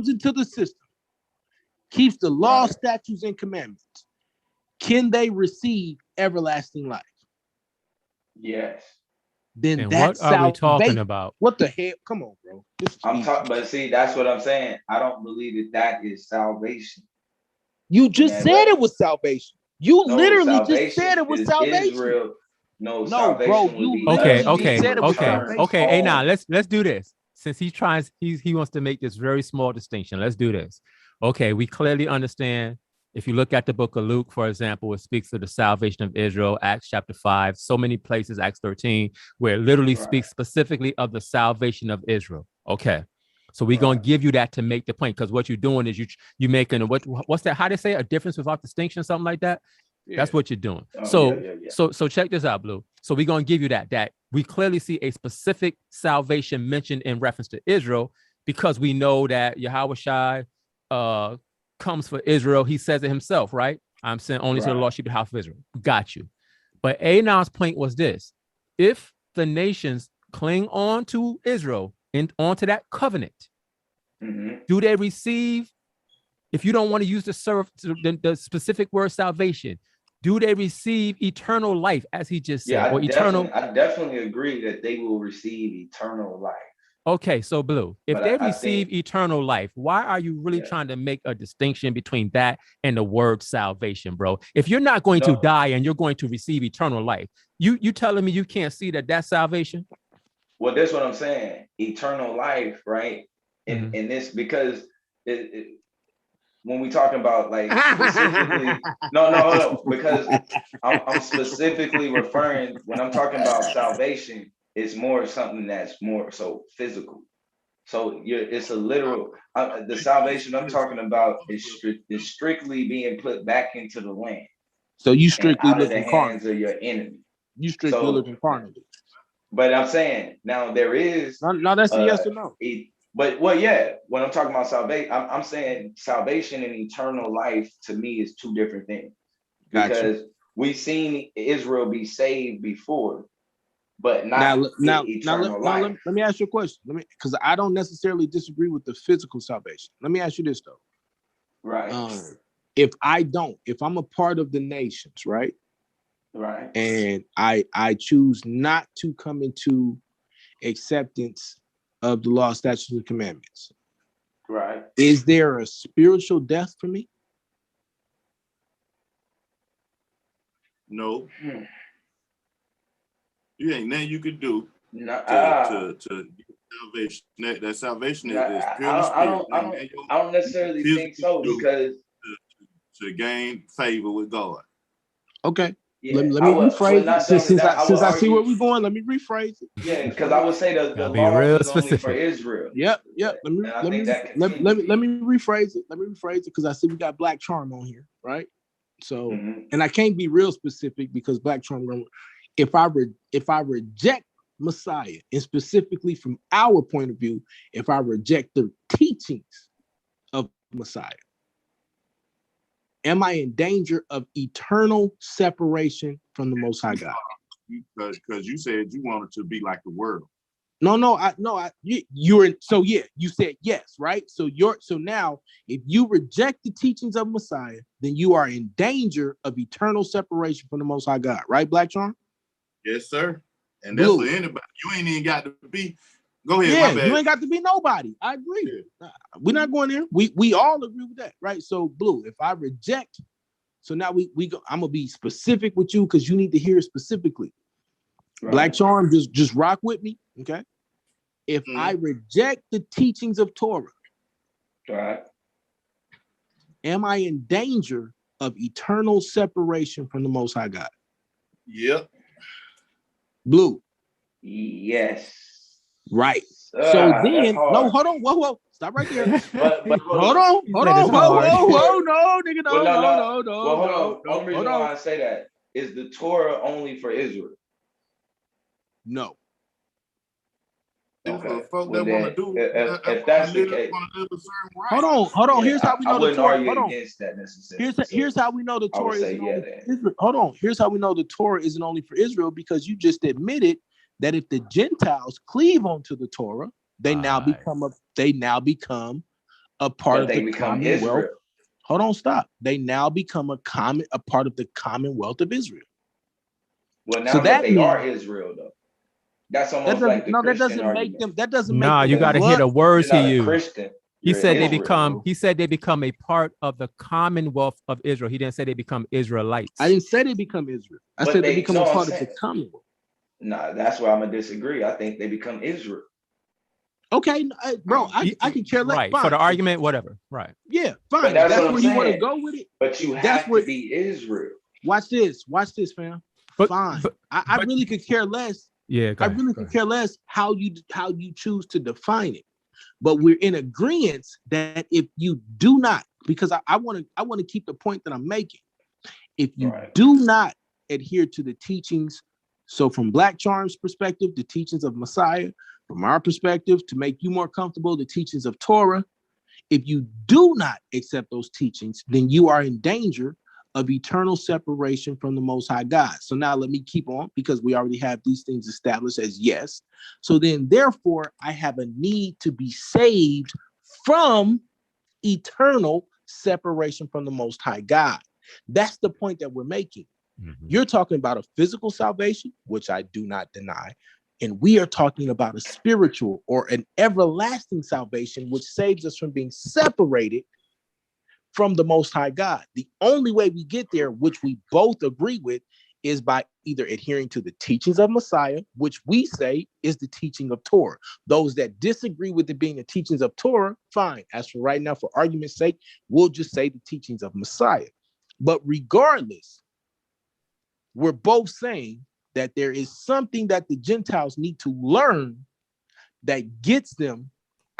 into the system, keeps the law, statutes, and commandments, can they receive everlasting life? Yes. Then And that's what are we talking salvation. about? What the hell? Come on, bro. I'm talking, but see, that's what I'm saying. I don't believe that is salvation. You just said it was salvation. You literally just said it was salvation. Israel. No, bro. salvation You Okay. said it was salvation. Hey, now let's do this. Since he wants to make this very small distinction. Let's do this. Okay, we clearly understand. If you look at the book of Luke, for example, it speaks of the salvation of Israel, Acts chapter 5, so many places, Acts 13, where it literally speaks specifically of the salvation of Israel. Okay. So we're going to give you that to make the point, because what you're doing is you making what's that? How they say a difference without distinction, something like that. Yeah. That's what you're doing. So check this out, Blue. So we're going to give you that we clearly see a specific salvation mentioned in reference to Israel, because we know that Yahweh Shai comes for Israel. He says it himself, right? I'm sent only to the lost sheep of the house of Israel. Got you. But Anon's point was this: if the nations cling on to Israel and onto that covenant, do they receive? If you don't want to use the specific word salvation, do they receive eternal life, as he just said? I definitely agree that they will receive eternal life. Okay, so Blue, if they receive eternal life, why are you really trying to make a distinction between that and the word salvation, bro? If you're not going to die and you're going to receive eternal life, you telling me you can't see that's salvation? Well, that's what I'm saying. Eternal life, right? In this, because when we talking about like specifically, no, because I'm specifically referring, when I'm talking about salvation, it's more something that's more so physical. So it's a literal. The salvation I'm talking about is strictly being put back into the land. So you strictly out of the hands of your enemy. You strictly looking carnally. But I'm saying now there is no. That's a yes or no. But when I'm talking about salvation, I'm saying salvation and eternal life to me is two different things. Because we've seen Israel be saved before, but not eternal life. Let me ask you a question. Because I don't necessarily disagree with the physical salvation. Let me ask you this though. Right. If I'm a part of the nations, right? Right. And I choose not to come into acceptance of the law, statutes, and commandments. Right. Is there a spiritual death for me? No. You ain't nothing you could do to salvation. That salvation is purely spiritual. I don't necessarily think so, because to gain favor with God. Okay. Yeah, let me rephrase it. Since I see where we're going, let me rephrase it. Yeah, because I would say the law is only for Israel. Yep. Let me rephrase it. Let me rephrase it, because I see we got Black Charm on here, right? So, and I can't be real specific because Black Charm. If I reject Messiah, and specifically from our point of view, if I reject the teachings of Messiah, am I in danger of eternal separation from the Most High God? Because you said you wanted to be like the world. You said yes, right? So now, if you reject the teachings of Messiah, then you are in danger of eternal separation from the Most High God, right, Black Charm? Yes, sir. And that's for anybody. You ain't even got to be. Go ahead. Yeah, my bad. You ain't got to be nobody. I agree. Yeah. We're not going there. We all agree with that, right? So, Blue, if I reject, so now we go. I'm gonna be specific with you because you need to hear it specifically. Right. Black Charm, just rock with me, okay? If I reject the teachings of Torah, right, am I in danger of eternal separation from the Most High God? Yep. Blue. Yes. Right. So then, no, hold on, whoa, stop right there. but hold on, whoa, no, nigga, no. Well, hold on. Only reason why I say that is the Torah only for Israel. No. Okay. If that's the case, hold on. Here's how we know the Torah. Hold on. That necessarily. Here's how we know the Torah isn't only for Israel. Hold on. Here's how we know the Torah isn't only for Israel, because you just admitted that if the Gentiles cleave onto the Torah, they now become a part of they the become Commonwealth. Israel. Hold on, stop. They now become a part of the Commonwealth of Israel. Well, now so that they are Israel, though. That's almost like the Christian that doesn't argument. make them. That doesn't make them. You got to hear the words he used. Christian. He said they become. He said they become a part of the Commonwealth of Israel. He didn't say they become Israelites. I didn't say they become Israel. I said they become a part of the Commonwealth. Nah, that's where I'm gonna disagree. I think they become Israel. Okay, bro, I can care less. Right, fine. For the argument, whatever. Right. Yeah, fine. That's where you want to go with it. But you have to be Israel. Watch this, fam. Fine. I really could care less. Yeah, I really could care less how you choose to define it. But we're in agreement that if you do not, because I want to keep the point that I'm making. If you do not adhere to the teachings, so from Black Charm's perspective, the teachings of Messiah, from our perspective, to make you more comfortable, the teachings of Torah, if you do not accept those teachings, then you are in danger of eternal separation from the Most High God. So now let me keep on, because we already have these things established as yes. So then, therefore, I have a need to be saved from eternal separation from the Most High God. That's the point that we're making. Mm-hmm. You're talking about a physical salvation, which I do not deny. And we are talking about a spiritual or an everlasting salvation, which saves us from being separated from the Most High God. The only way we get there, which we both agree with, is by either adhering to the teachings of Messiah, which we say is the teaching of Torah. Those that disagree with it being the teachings of Torah, fine. As for right now, for argument's sake, we'll just say the teachings of Messiah. But regardless, we're both saying that there is something that the Gentiles need to learn that gets them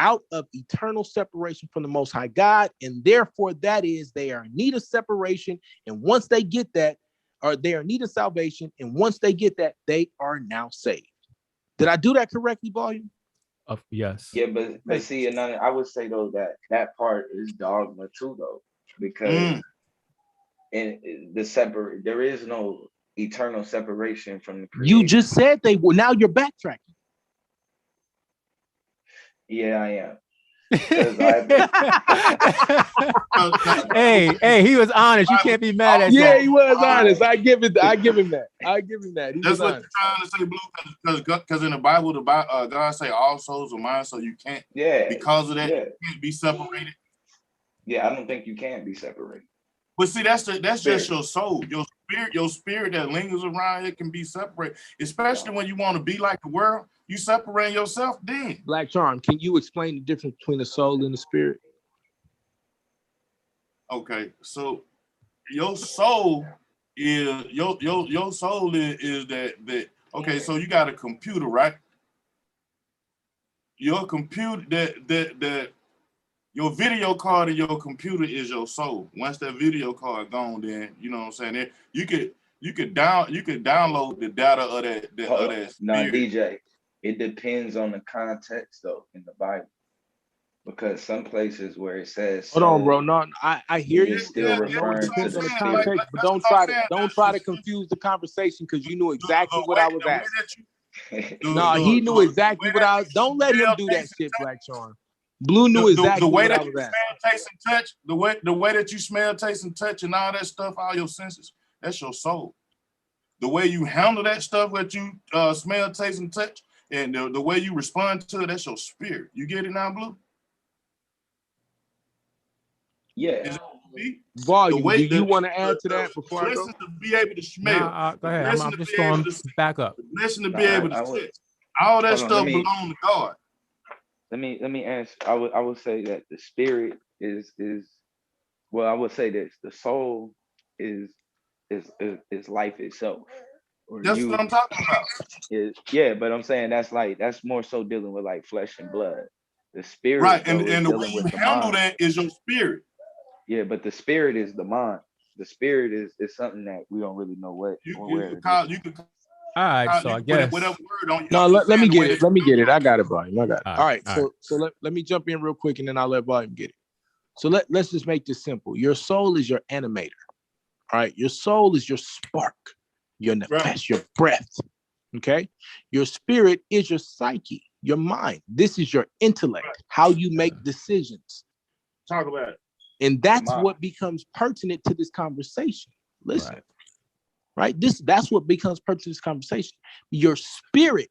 out of eternal separation from the Most High God, and therefore that is they are in need of separation, and once they get that, or they are in need of salvation, and once they get that, they are now saved. Did I do that correctly, Volume? Yes. Yeah, but see, and I would say though that part is dogma too, though, because in the there is no eternal separation from the creation. You just said they were. Now you're backtracking. Yeah, I am. Hey, he was honest. You can't be mad at that. that. He was honest. I give him that. He That's what you're trying to say, Blue, because in the Bible, God say all souls are mine, so you can't. Yeah. Because of that, you can't be separated. Yeah, I don't think you can be separated. But see, that's just your soul, your spirit that lingers around. It can be separated, especially when you want to be like the world. You separate yourself then. Black Charm, can you explain the difference between the soul and the spirit? Okay, so your soul is your soul is that okay, so you got a computer, right? Your computer that your video card in your computer is your soul. Once that video card gone, then you know what I'm saying. You could download the data of that. No, DJ. It depends on the context, though, in the Bible, because some places where it says, "Hold on, bro." No, I hear you. Still referring to the spirit, but don't try to confuse the conversation, because you knew exactly what I was asking. No, he knew exactly what I was. Don't let him do that shit, Black Charm. Blue knew exactly what I was asking. Smell, taste, and touch. The way that you smell, taste, and touch, and all that stuff, all your senses, that's your soul. The way you handle that stuff, what you smell, taste, and touch. And the way you respond to it, that's your spirit. You get it now, Blue? Yeah. Volume, do you want to add to that before I go? To be able to smell. Go ahead. I'm just going back up. Listen to be able to touch. All that stuff belongs to God. Let me answer. I would say that the spirit is well, I would say this. The soul is life itself. That's what I'm talking about. Yeah, but I'm saying that's more so dealing with like flesh and blood. The spirit, right? And the way you handle that is your spirit. Yeah, but the spirit is the mind. The spirit is something that we don't really know what. You could. All right, so I guess whatever word on. No, let me get it. Let me get it. I got it, Volume. I got it. All right. So let me jump in real quick, and then I'll let Volume get it. So let's just make this simple. Your soul is your animator. All right. Your soul is your spark. Your nefesh, your breath. Okay. Your spirit is your psyche, your mind. This is your intellect, how you make decisions. Talk about it. And that's what becomes pertinent to this conversation. Listen, right? That's what becomes pertinent to this conversation. Your spirit,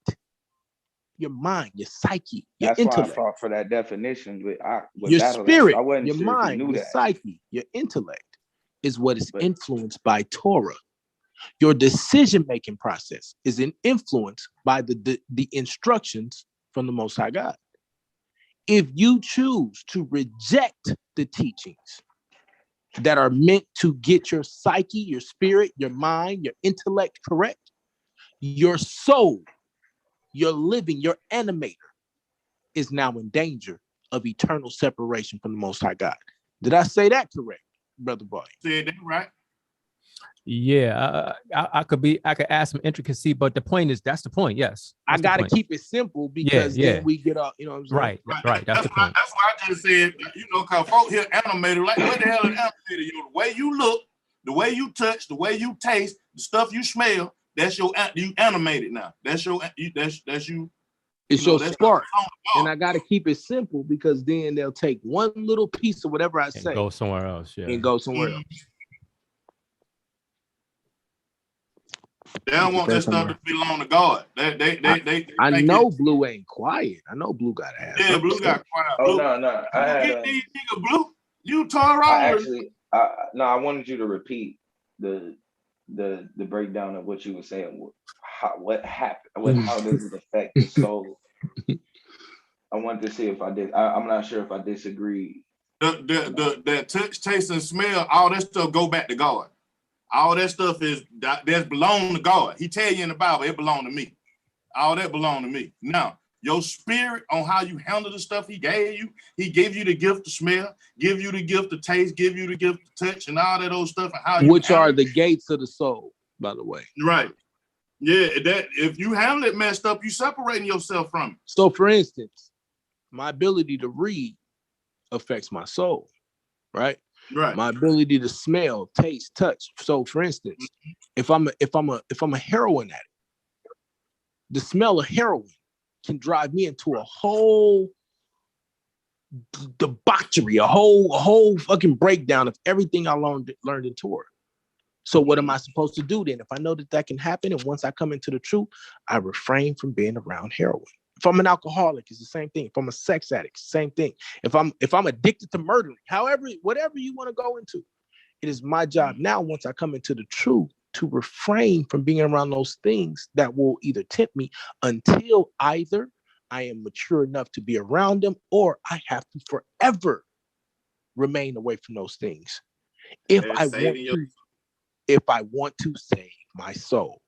your mind, your psyche, your intellect. That's why I fought for that definition. Your spirit, I wasn't your sure mind, if you knew your that. psyche, your intellect is what is influenced by Torah. Your decision-making process is influenced by the instructions from the Most High God. If you choose to reject the teachings that are meant to get your psyche, your spirit, your mind, your intellect correct, your soul, your living, your animator is now in danger of eternal separation from the Most High God. Did I say that correct, Brother Boy? Said that right. Yeah, I could add some intricacy, but the point is, that's the point. Yes, I got to keep it simple because then we get up, you know what I'm saying? Right. That's the point. That's why I just said, because folk here animated, like what the hell is animated? The way you look, the way you touch, the way you taste, the stuff you smell, that's you animated now. That's you. It's your spark. And I got to keep it simple because then they'll take one little piece of whatever I say. And go somewhere else, And go somewhere else. They don't want that stuff to belong to God. I know Blue ain't quiet. I know Blue got ass. Yeah, Blue got quiet. Oh, no. Nigga, Blue. You tore I wanted you to repeat the breakdown of what you were saying. What happened? How does it affect the soul? I wanted to see if I did. I'm not sure if I disagree. The touch, taste, and smell, all that stuff go back to God. All that stuff that's belong to God. He tell you in the Bible, it belong to me. All that belong to me. Now, your spirit on how you handle the stuff he gave you the gift to smell, give you the gift to taste, give you the gift to touch, and all that old stuff. And how which are the gates of the soul, by the way. Right. Yeah, that if you handle it messed up, you separating yourself from it. So, for instance, my ability to read affects my soul, right? Right. My ability to smell, taste, touch. So, for instance, if I'm a heroin addict, the smell of heroin can drive me into a whole debauchery, a whole fucking breakdown of everything I learned in Torah. So, what am I supposed to do then? If I know that can happen, and once I come into the truth, I refrain from being around heroin. If I'm an alcoholic, it's the same thing. If I'm a sex addict, same thing. If I'm addicted to murdering, whatever you want to go into, it is my job now, once I come into the truth, to refrain from being around those things that will either tempt me until either I am mature enough to be around them, or I have to forever remain away from those things. If I want to save my soul.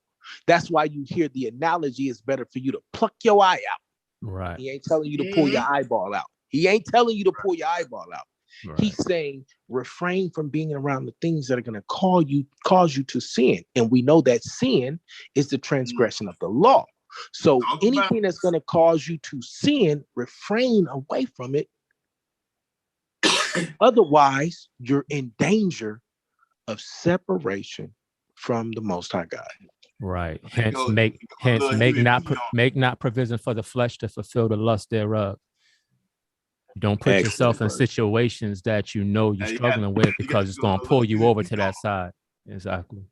That's why you hear the analogy is better for you to pluck your eye out. Right. He ain't telling you to pull your eyeball out. He ain't telling you to pull your eyeball out. Right. He's saying refrain from being around the things that are going to cause you to sin. And we know that sin is the transgression of the law. So anything that's going to cause you to sin, refrain away from it. Otherwise, you're in danger of separation from the Most High God. Right. Make not provision for the flesh to fulfill the lust thereof. Don't put yourself in situations that you know you're struggling with because it's going to pull you over to that side. Exactly.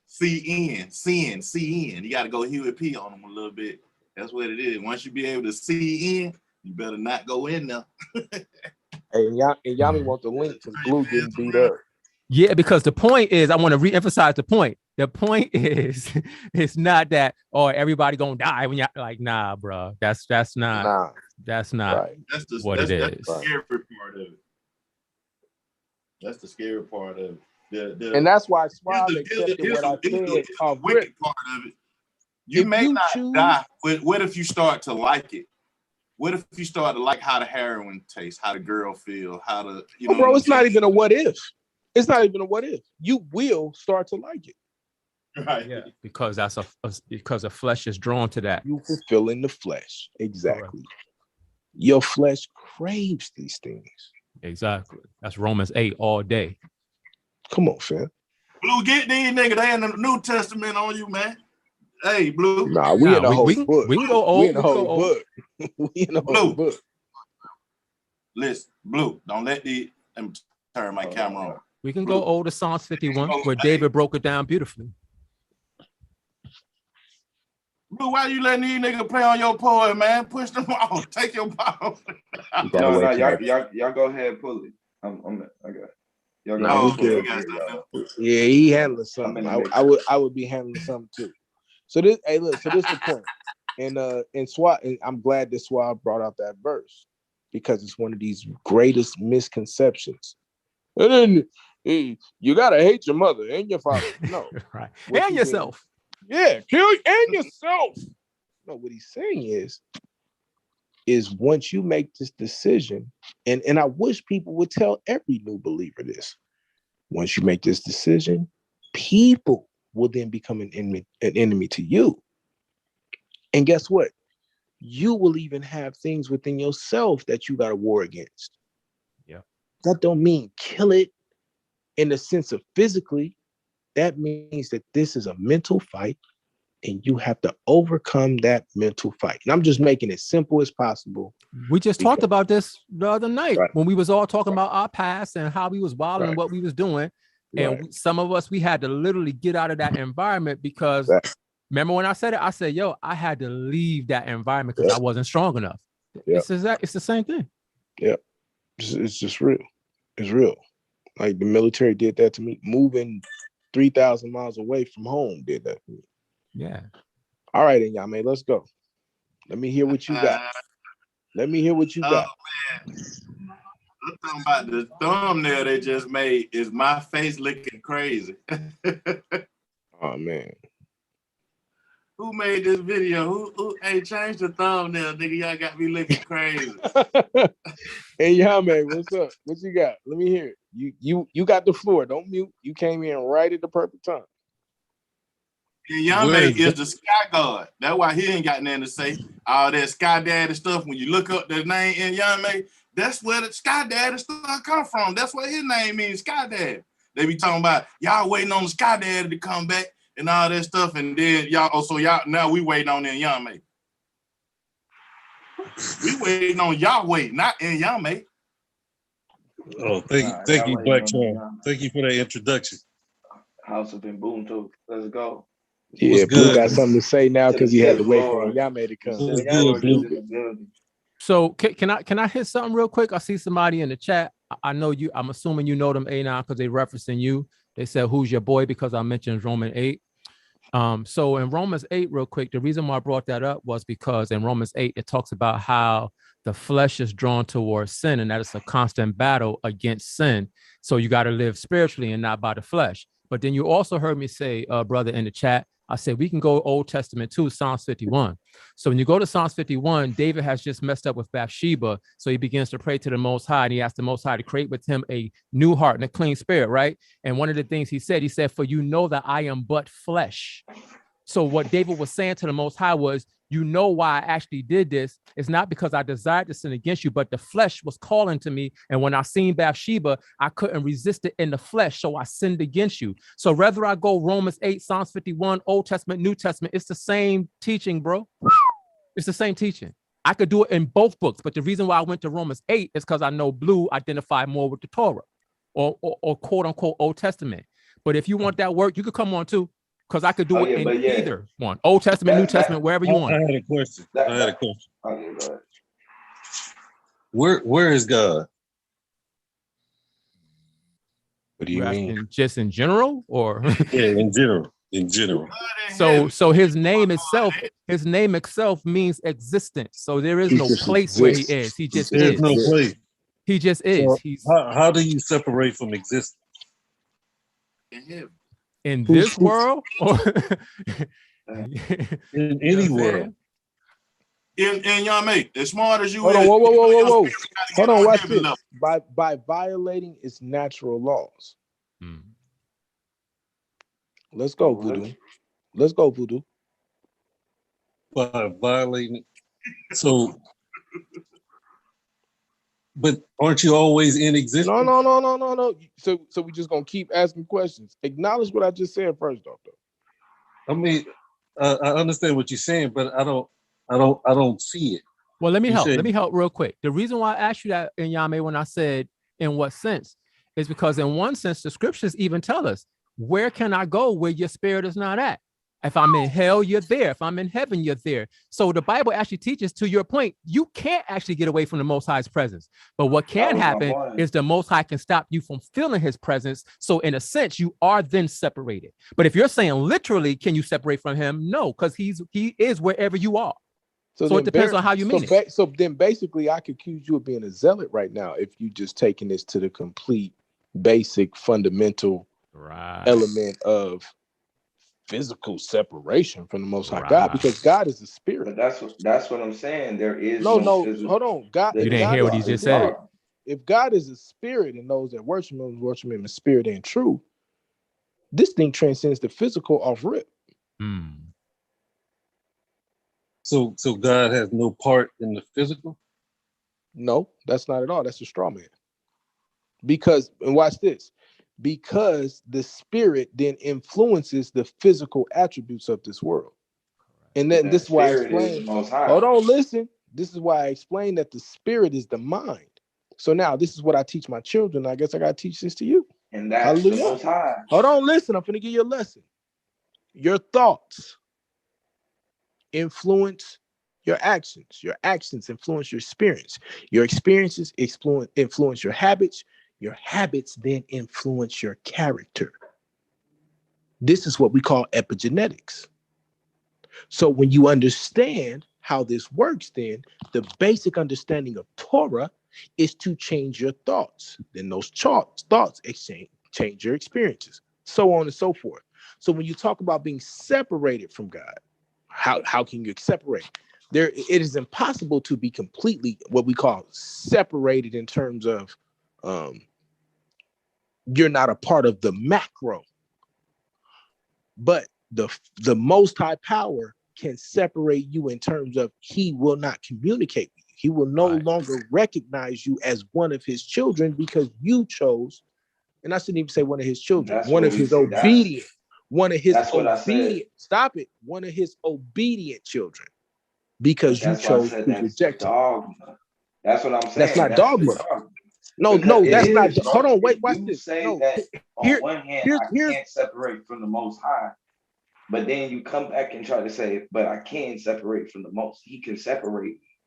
See in. You got to go Huey P on them a little bit. That's what it is. Once you be able to see in, you better not go in there. Hey, Yami want the link because Blue getting beat up. Yeah, because the point is, I want to reemphasize the point. The point is, it's not that, everybody gonna die when you're like, nah, bro. That's not right. That's what it is. That's the scary part of it. That's the scary part of it. And that's why Swab accepted what I said. The wicked part of it. You may not die, but what if you start to like it? What if you start to like how the heroin tastes, how the girl feel, how the bro, it's not even a what if. It's not even a what if. You will start to like it. Right. Yeah. Because because the flesh is drawn to that. You fulfilling the flesh. Exactly. Correct. Your flesh craves these things. Exactly. That's Romans 8 all day. Come on, fam. Blue, get these niggas. They in the New Testament on you, man. Hey, Blue. Nah, we in the whole book. We can go old. We in the whole book. We in the whole book. listen, Blue, don't let the, let me turn my camera on. We can go over to Psalms 51 where David broke it down beautifully. Blue, why you letting these niggas play on your poet, man? Push them off. Take your ball. No, y'all go ahead and pull it. I got it. Y'all No, go we yeah, he handling something. I would be handling something too. So this, hey, look, so this is the point. And SWAT, and I'm glad that SWAT brought out that verse because it's one of these greatest misconceptions. And then hey, you gotta hate your mother and your father. No, Right. What And you yourself. yeah, kill and yourself. No, what he's saying is once you make this decision, and I wish people would tell every new believer this. Once you make this decision, people will then become an enemy to you. And guess what? You will even have things within yourself that you got to war against. Yeah. That don't mean kill it in the sense of physically. That means that this is a mental fight and you have to overcome that mental fight. And I'm just making it simple as possible. We just talked about this the other night when we was all talking about our past and how we was wilding and what we was doing. And some of us, we had to literally get out of that environment because remember when I said it, I said, yo, I had to leave that environment because I wasn't strong enough. It's the same thing. Yeah. It's just real. It's real. Like the military did that to me. Moving 3,000 miles away from home did that to me. Yeah. All right, then, y'all, man, let's go. Let me hear what you got. Let me hear what you got. Man. I'm talking about the thumbnail they just made is my face looking crazy. Oh, man. Who made this video? Who hey, change the thumbnail, nigga. Y'all got me looking crazy. Hey, y'all, man, what's up? What you got? Let me hear it. You got the floor. Don't mute. You came in right at the perfect time. And Yame is the sky god. That's why he ain't got nothing to say. All that sky daddy stuff. When you look up the name in Yame, that's where the sky daddy stuff come from. That's what his name means, sky daddy. They be talking about y'all waiting on the sky daddy to come back and all that stuff. And then y'all, now we waiting on Yame. We waiting on Yahweh, not in Yame. Oh, thank you, Black Charm. Thank you for that introduction. House of Ubuntu. Let's go. Yeah, Blue got something to say now because he had to wait for Yame to come. What's good, Blue? So can I hit something real quick? I see somebody in the chat. I know you. I'm assuming you know them A9 because they referencing you. They said, "Who's your boy?" Because I mentioned Romans 8. So in Romans 8, real quick, the reason why I brought that up was because in Romans 8 it talks about how the flesh is drawn towards sin, and that it's a constant battle against sin. So you got to live spiritually and not by the flesh. But then you also heard me say, brother, in the chat, I said, we can go Old Testament too, Psalms 51. So when you go to Psalms 51, David has just messed up with Bathsheba. So he begins to pray to the Most High, and he asked the Most High to create with him a new heart and a clean spirit, right? And one of the things he said, for you know that I am but flesh. So what David was saying to the Most High was, you know why I actually did this. It's not because I desired to sin against you, but the flesh was calling to me. And when I seen Bathsheba, I couldn't resist it in the flesh. So I sinned against you. So whether I go Romans 8, Psalms 51, Old Testament, New Testament, it's the same teaching, bro. It's the same teaching. I could do it in both books. But the reason why I went to Romans 8 is because I know Blue identified more with the Torah or quote unquote Old Testament. But if you want that work, you could come on too. Because I could do it in either one. Old Testament, New Testament, wherever you want. I had a question. Okay, go ahead. Where is God? What do you mean? Just in general, or Yeah, in general. In general. So his name itself means existence. So there is no place where he is. He just is. There's no place. He just is. So how do you separate from existence? In this world, or in any world. In Yame, as smart as you Hold on, whoa. Hold on, watch this. By violating its natural laws. Let's go, Voodoo. Let's go, Voodoo. By violating. So, but aren't you always in existence? No. So we just gonna keep asking questions. Acknowledge what I just said first, doctor. I mean, I understand what you're saying, but I don't see it. Well, let me You help. said- Let me help real quick. The reason why I asked you that, Inyame, when I said in what sense, is because in one sense, the scriptures even tell us, where can I go where your spirit is not at? If I'm in hell, you're there. If I'm in heaven, you're there. So the Bible actually teaches, to your point, you can't actually get away from the Most High's presence. But what can happen is the Most High can stop you from feeling his presence. So in a sense, you are then separated. But if you're saying literally, can you separate from him? No, because he is wherever you are. So it depends on how you mean it. So then basically I could accuse you of being a zealot right now if you just taking this to the complete basic fundamental element of physical separation from the Most High God, because God is a spirit. But that's what I'm saying. There is no physical. Hold on. God, you didn't hear what he just said. If God is a spirit and those that worship him in spirit and truth, this thing transcends the physical off rip. So God has no part in the physical? No, that's not at all. That's a straw man. Because, and watch this, because the spirit then influences the physical attributes of this world. And then this is why I explained. Hold on, listen. This is why I explained that the spirit is the mind. So now this is what I teach my children. I guess I gotta teach this to you. And that's the Most High. Hold on, listen. I'm finna give you a lesson. Your thoughts influence your actions. Your actions influence your experience. Your experiences influence your habits. Your habits then influence your character. This is what we call epigenetics. So when you understand how this works, then the basic understanding of Torah is to change your thoughts. Then those thoughts change your experiences, so on and so forth. So when you talk about being separated from God, how can you separate? It is impossible to be completely what we call separated in terms of you're not a part of the macro, but the Most High power can separate you in terms of he will not communicate with you. He will no longer recognize you as one of his children because you chose, and I shouldn't even say one of his children, one of his obedient, one of his obedient, stop it, one of his obedient children, because you chose to reject him. That's what I'm saying. That's not dogma. No, that's not. Hold on, wait, watch this. No, on one hand, I can't separate from the Most High, but then you come back and try to say, but I can separate from the Most. He can separate me,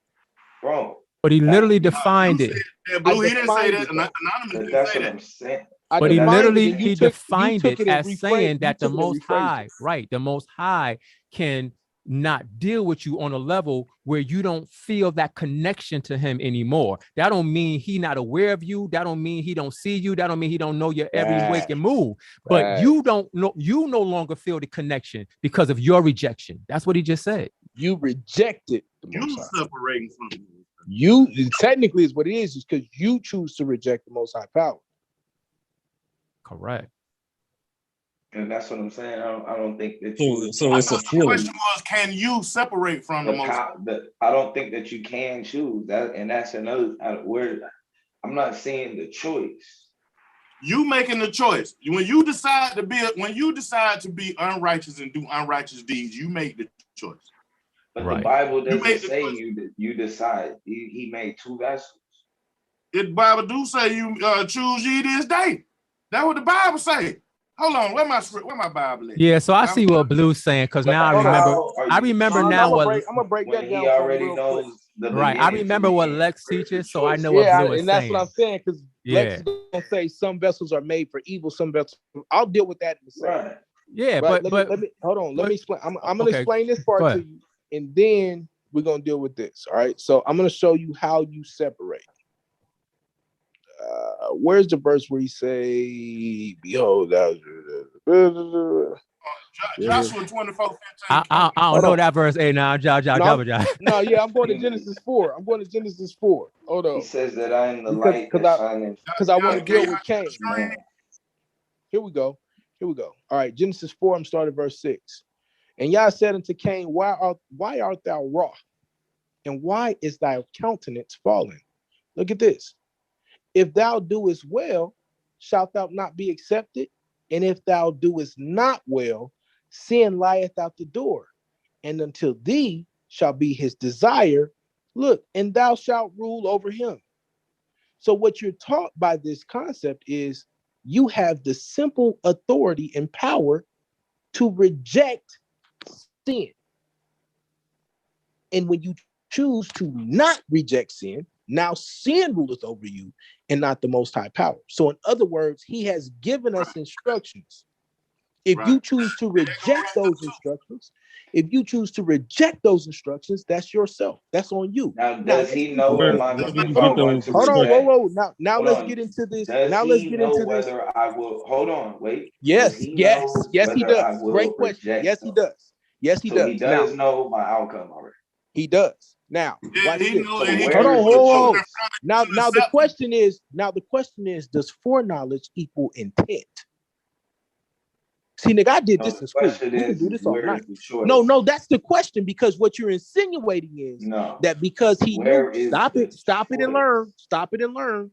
bro. But he literally defined it. Blue, he didn't say that. Anonymous that's what I'm saying. But he literally defined it as saying that the Most High, the Most High can not deal with you on a level where you don't feel that connection to him anymore. That don't mean he not aware of you. That don't mean he don't see you. That don't mean he don't know your every wake and move. But you don't know, you no longer feel the connection because of your rejection. That's what he just said. You rejected the Most High. Separating from you technically is what it is because you choose to reject the Most High power. Correct. And that's what I'm saying. I don't think that so it's a feeling. The question was, can you separate from the Most High? I don't think that you can choose that, and that's another word. I'm not saying the choice. You making the choice. When you decide to be unrighteous and do unrighteous deeds, you make the choice. But the Bible doesn't say you decide. He made two vessels. The Bible do say you choose ye this day. That's what the Bible say. Hold on, where my Bible at? Yeah, so I see what Blue's saying because now I remember now what I'm gonna break that down. He already knows the I remember what Lex teaches, so I know what Blue is and that's saying. what I'm saying because Lex is gonna say some vessels are made for evil, some vessels. I'll deal with that in a second. Right. Yeah, but let me hold on. Let me explain. I'm gonna explain this part to you, and then we're gonna deal with this. All right. So I'm gonna show you how you separate. Where's the verse where he say, "Behold, Joshua 24:15. I don't know that verse. Hey, now, No, yeah, I'm going to Genesis 4. Hold on. He says that I am the light because I want to deal with Cain. Here we go. All right, Genesis 4. I'm starting verse 6. And Yah said unto Cain, why art thou wroth? And why is thy countenance fallen? Look at this. If thou doest well, shalt thou not be accepted? And if thou doest not well, sin lieth out the door. And until thee shall be his desire Look, and thou shalt rule over him. So what you're taught by this concept is you have the simple authority and power to reject sin. And when you choose to not reject sin, now sin ruleth over you and not the most high power. So in other words, he has given us instructions. If you choose to reject those instructions, that's yourself. That's on you. Now, does he know if I'm going to Hold on, reject? whoa. Now let's get into this. Now let's get into this. Whether I will hold on, wait. Yes, he does. Great question. Yes, he does. Yes, he does. He does know my outcome already. He does. Now, watch this. Hold on. Now the question is, does foreknowledge equal intent? See, nigga, I did this in school. We can do this all night. No, that's the question, because what you're insinuating is that because he knew, stop it and learn.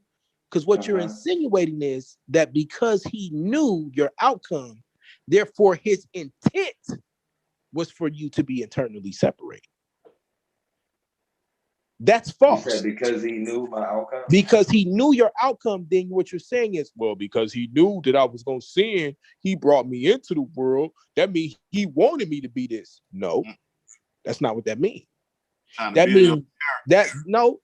Because what you're insinuating is that because he knew your outcome, therefore his intent was for you to be internally separated. That's false. You said because he knew my outcome? Because he knew your outcome, then what you're saying is, well, because he knew that I was going to sin, he brought me into the world. That means he wanted me to be this. No, that's not what that means. That means that, no,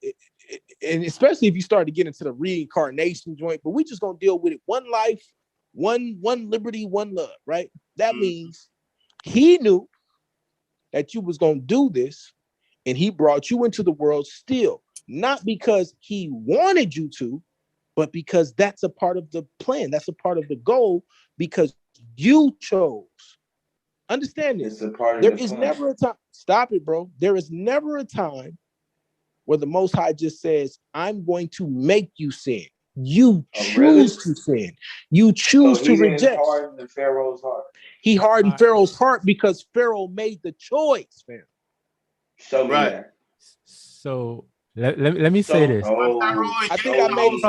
and especially if you start to get into the reincarnation joint, but we just going to deal with it. One life, one liberty, one love, right? That means he knew that you was going to do this, and he brought you into the world still, not because he wanted you to, but because that's a part of the plan. That's a part of the goal, because you chose. Understand this. There is never a time. Stop it, bro. There is never a time where the Most High just says, I'm going to make you sin. You choose to sin. You choose to reject. He hardened Pharaoh's heart. He hardened Pharaoh's heart because Pharaoh made the choice, fam. Show me that. So let me say this. I think I made it too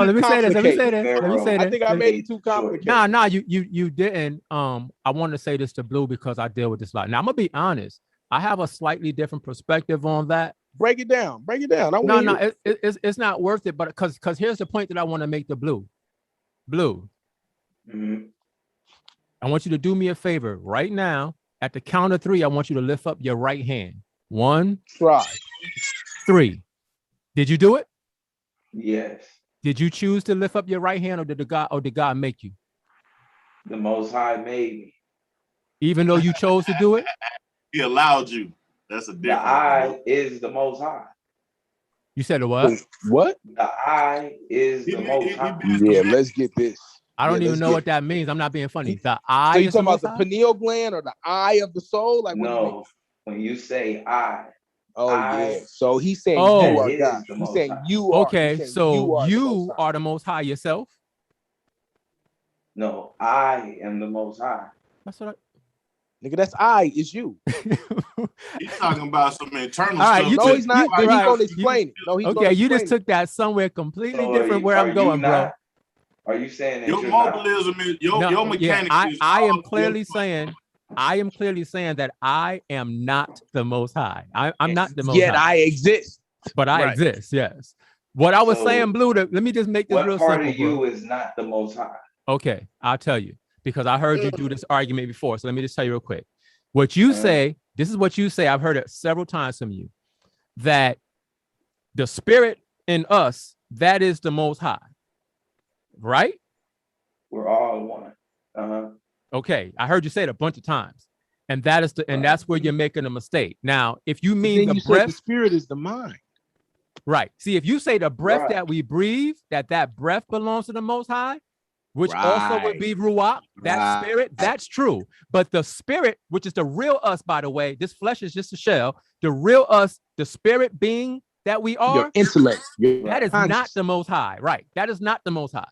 complicated. I think I made it too complicated. Nah, you didn't. I want to say this to Blue because I deal with this a lot. Now I'm gonna be honest. I have a slightly different perspective on that. Break it down. No, it's not worth it. But because here's the point that I want to make to Blue. I want you to do me a favor right now. At the count of 3, I want you to lift up your right hand. 1, try. 3. Did you do it? Yes. Did you choose to lift up your right hand, or did God make you? The Most High made me. Even though you chose to do it? He allowed you. That's a difference. The I is the Most High. You said the what? What? The I is the Most High. Yeah, let's get this. I don't even know what that means. I'm not being funny. The I. So you talking about the pineal gland or the eye of the soul? Like, no, when you say I. Oh, yeah. So he's saying you are God. He's saying you are. Okay, so you are the Most High yourself? No, I am the Most High. That's what Nigga, that's I, is you. He's talking about some internal stuff. No, he's not. He's going to explain it. No, he's okay, you just took that somewhere completely different where I'm going, bro. Are you saying that your mobilism is your mechanics? I am clearly saying that I am not the Most High. I'm not the Most High. Yet I exist. But I exist, yes. What I was saying, Blue, let me just make this real simple. What part of you is not the Most High? Okay, I'll tell you, because I heard you do this argument before. So let me just tell you real quick. What you say, this is what you say, I've heard it several times from you, that the spirit in us, that is the Most High. Right? We're all one. Okay, I heard you say it a bunch of times, and that is and that's where you're making a mistake. Now, if you mean the breath, the spirit is the mind, right? See, if you say the breath that we breathe, that breath belongs to the Most High, which also would be ruach, that spirit, that's true. But the spirit, which is the real us, by the way, this flesh is just a shell. The real us, the spirit being that we are, your intellect, that is not the Most High, right? That is not the Most High.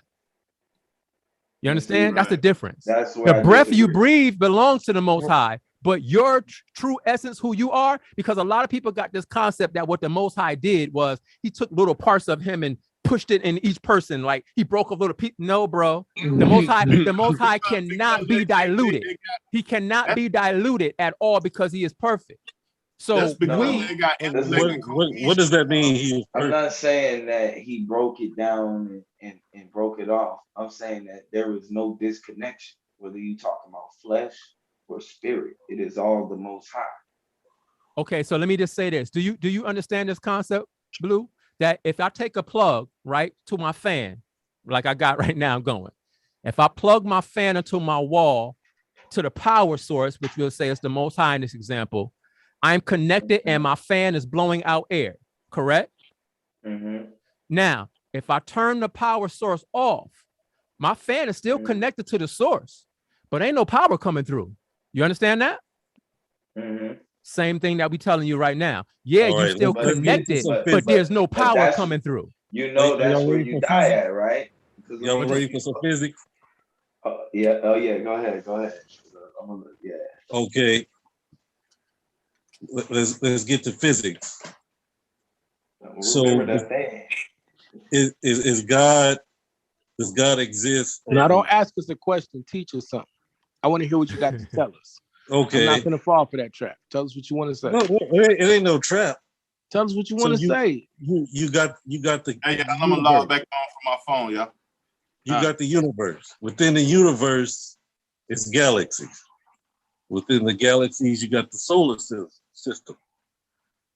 You understand? That's the difference. That's where the breath you breathe belongs to the Most High, but your true essence, who you are, because a lot of people got this concept that what the Most High did was he took little parts of him and pushed it in each person, like he broke a little piece. No, bro. The Most High cannot be diluted. He cannot be diluted at all because he is perfect. So That's because we, they got integrated What does that mean? He was I'm perfect. not saying that he broke it down and broke it off. I'm saying that there is no disconnection, whether you talking about flesh or spirit. It is all the Most High. okay, so let me just say this. Do you understand this concept, Blue? That if I take a plug, right, to my fan, like I got right now going, if I plug my fan into my wall to the power source, which we'll say is the Most High in this example, I'm connected and my fan is blowing out air, correct? Mm-hmm. Now, if I turn the power source off, my fan is still connected to the source, but ain't no power coming through. You understand that? Mm-hmm. Same thing that we telling you right now. Yeah, All you're right, still let's get into connected, some but physics. there's no But power that's, coming through. you know, that's Y'all where ready you for die physics? at, right? Because Y'all ready for some physics? yeah. Oh yeah. Go ahead. Yeah. Okay. Let's get to physics. So Remember that thing. is God, does God exist? Now, don't ask us a question. Teach us something. I want to hear what you got to tell us. Okay. I'm not going to fall for that trap. Tell us what you want to say. No, it ain't no trap. Tell us what you So want to say. You got the Hey, y'all, the I'm gonna log universe. back on from my phone, y'all. You got the universe. Within the universe, it's galaxies. Within the galaxies, you got the solar system.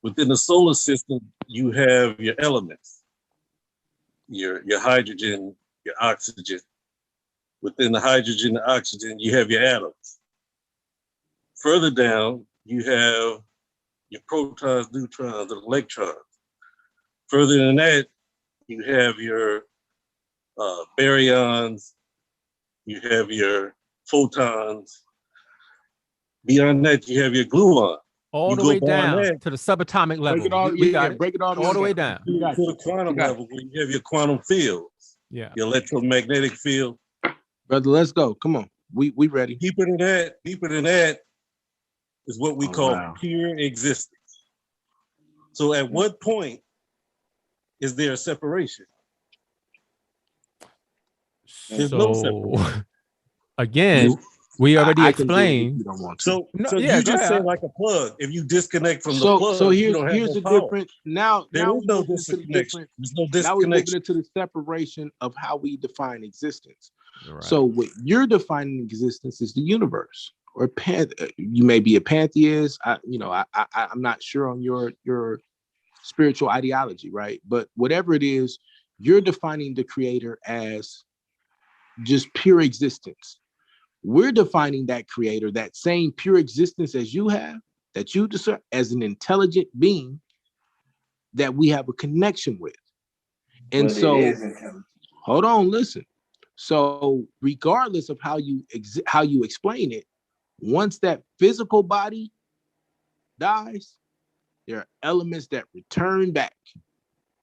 Within the solar system, you have your elements, your hydrogen, your oxygen. Within the hydrogen and oxygen, you have your atoms. Further down, you have your protons, neutrons, and electrons. Further than that, you have your baryons, you have your photons. Beyond that, you have your gluon. All You the go way beyond down that to the subatomic level. Break it all. We got it. Break it all All the way down. to the quantum level, where you have your quantum fields, Yeah. your electromagnetic field. Brother, let's go. Come on. We ready. Deeper than that is what we call wow. pure existence. So at what point is there a separation? There's no So separation. again, we already I can do it if explained. you don't want to. So, No, so yeah, you go just say ahead. like a plug. If you disconnect from the plug, So you don't have here's no the power. different. Now There now is we no moving into the disconnection. different. There's no Now we're moving disconnection. into the separation of how we define existence. Right. So what you're defining existence is the universe, or you may be a pantheist. I'm not sure on your spiritual ideology, right? But whatever it is, you're defining the creator as just pure existence. We're defining that creator, that same pure existence as you have, that you deserve, as an intelligent being that we have a connection with. And But so, it is intelligent. hold on, listen. So, regardless of how you explain it, once that physical body dies, there are elements that return back.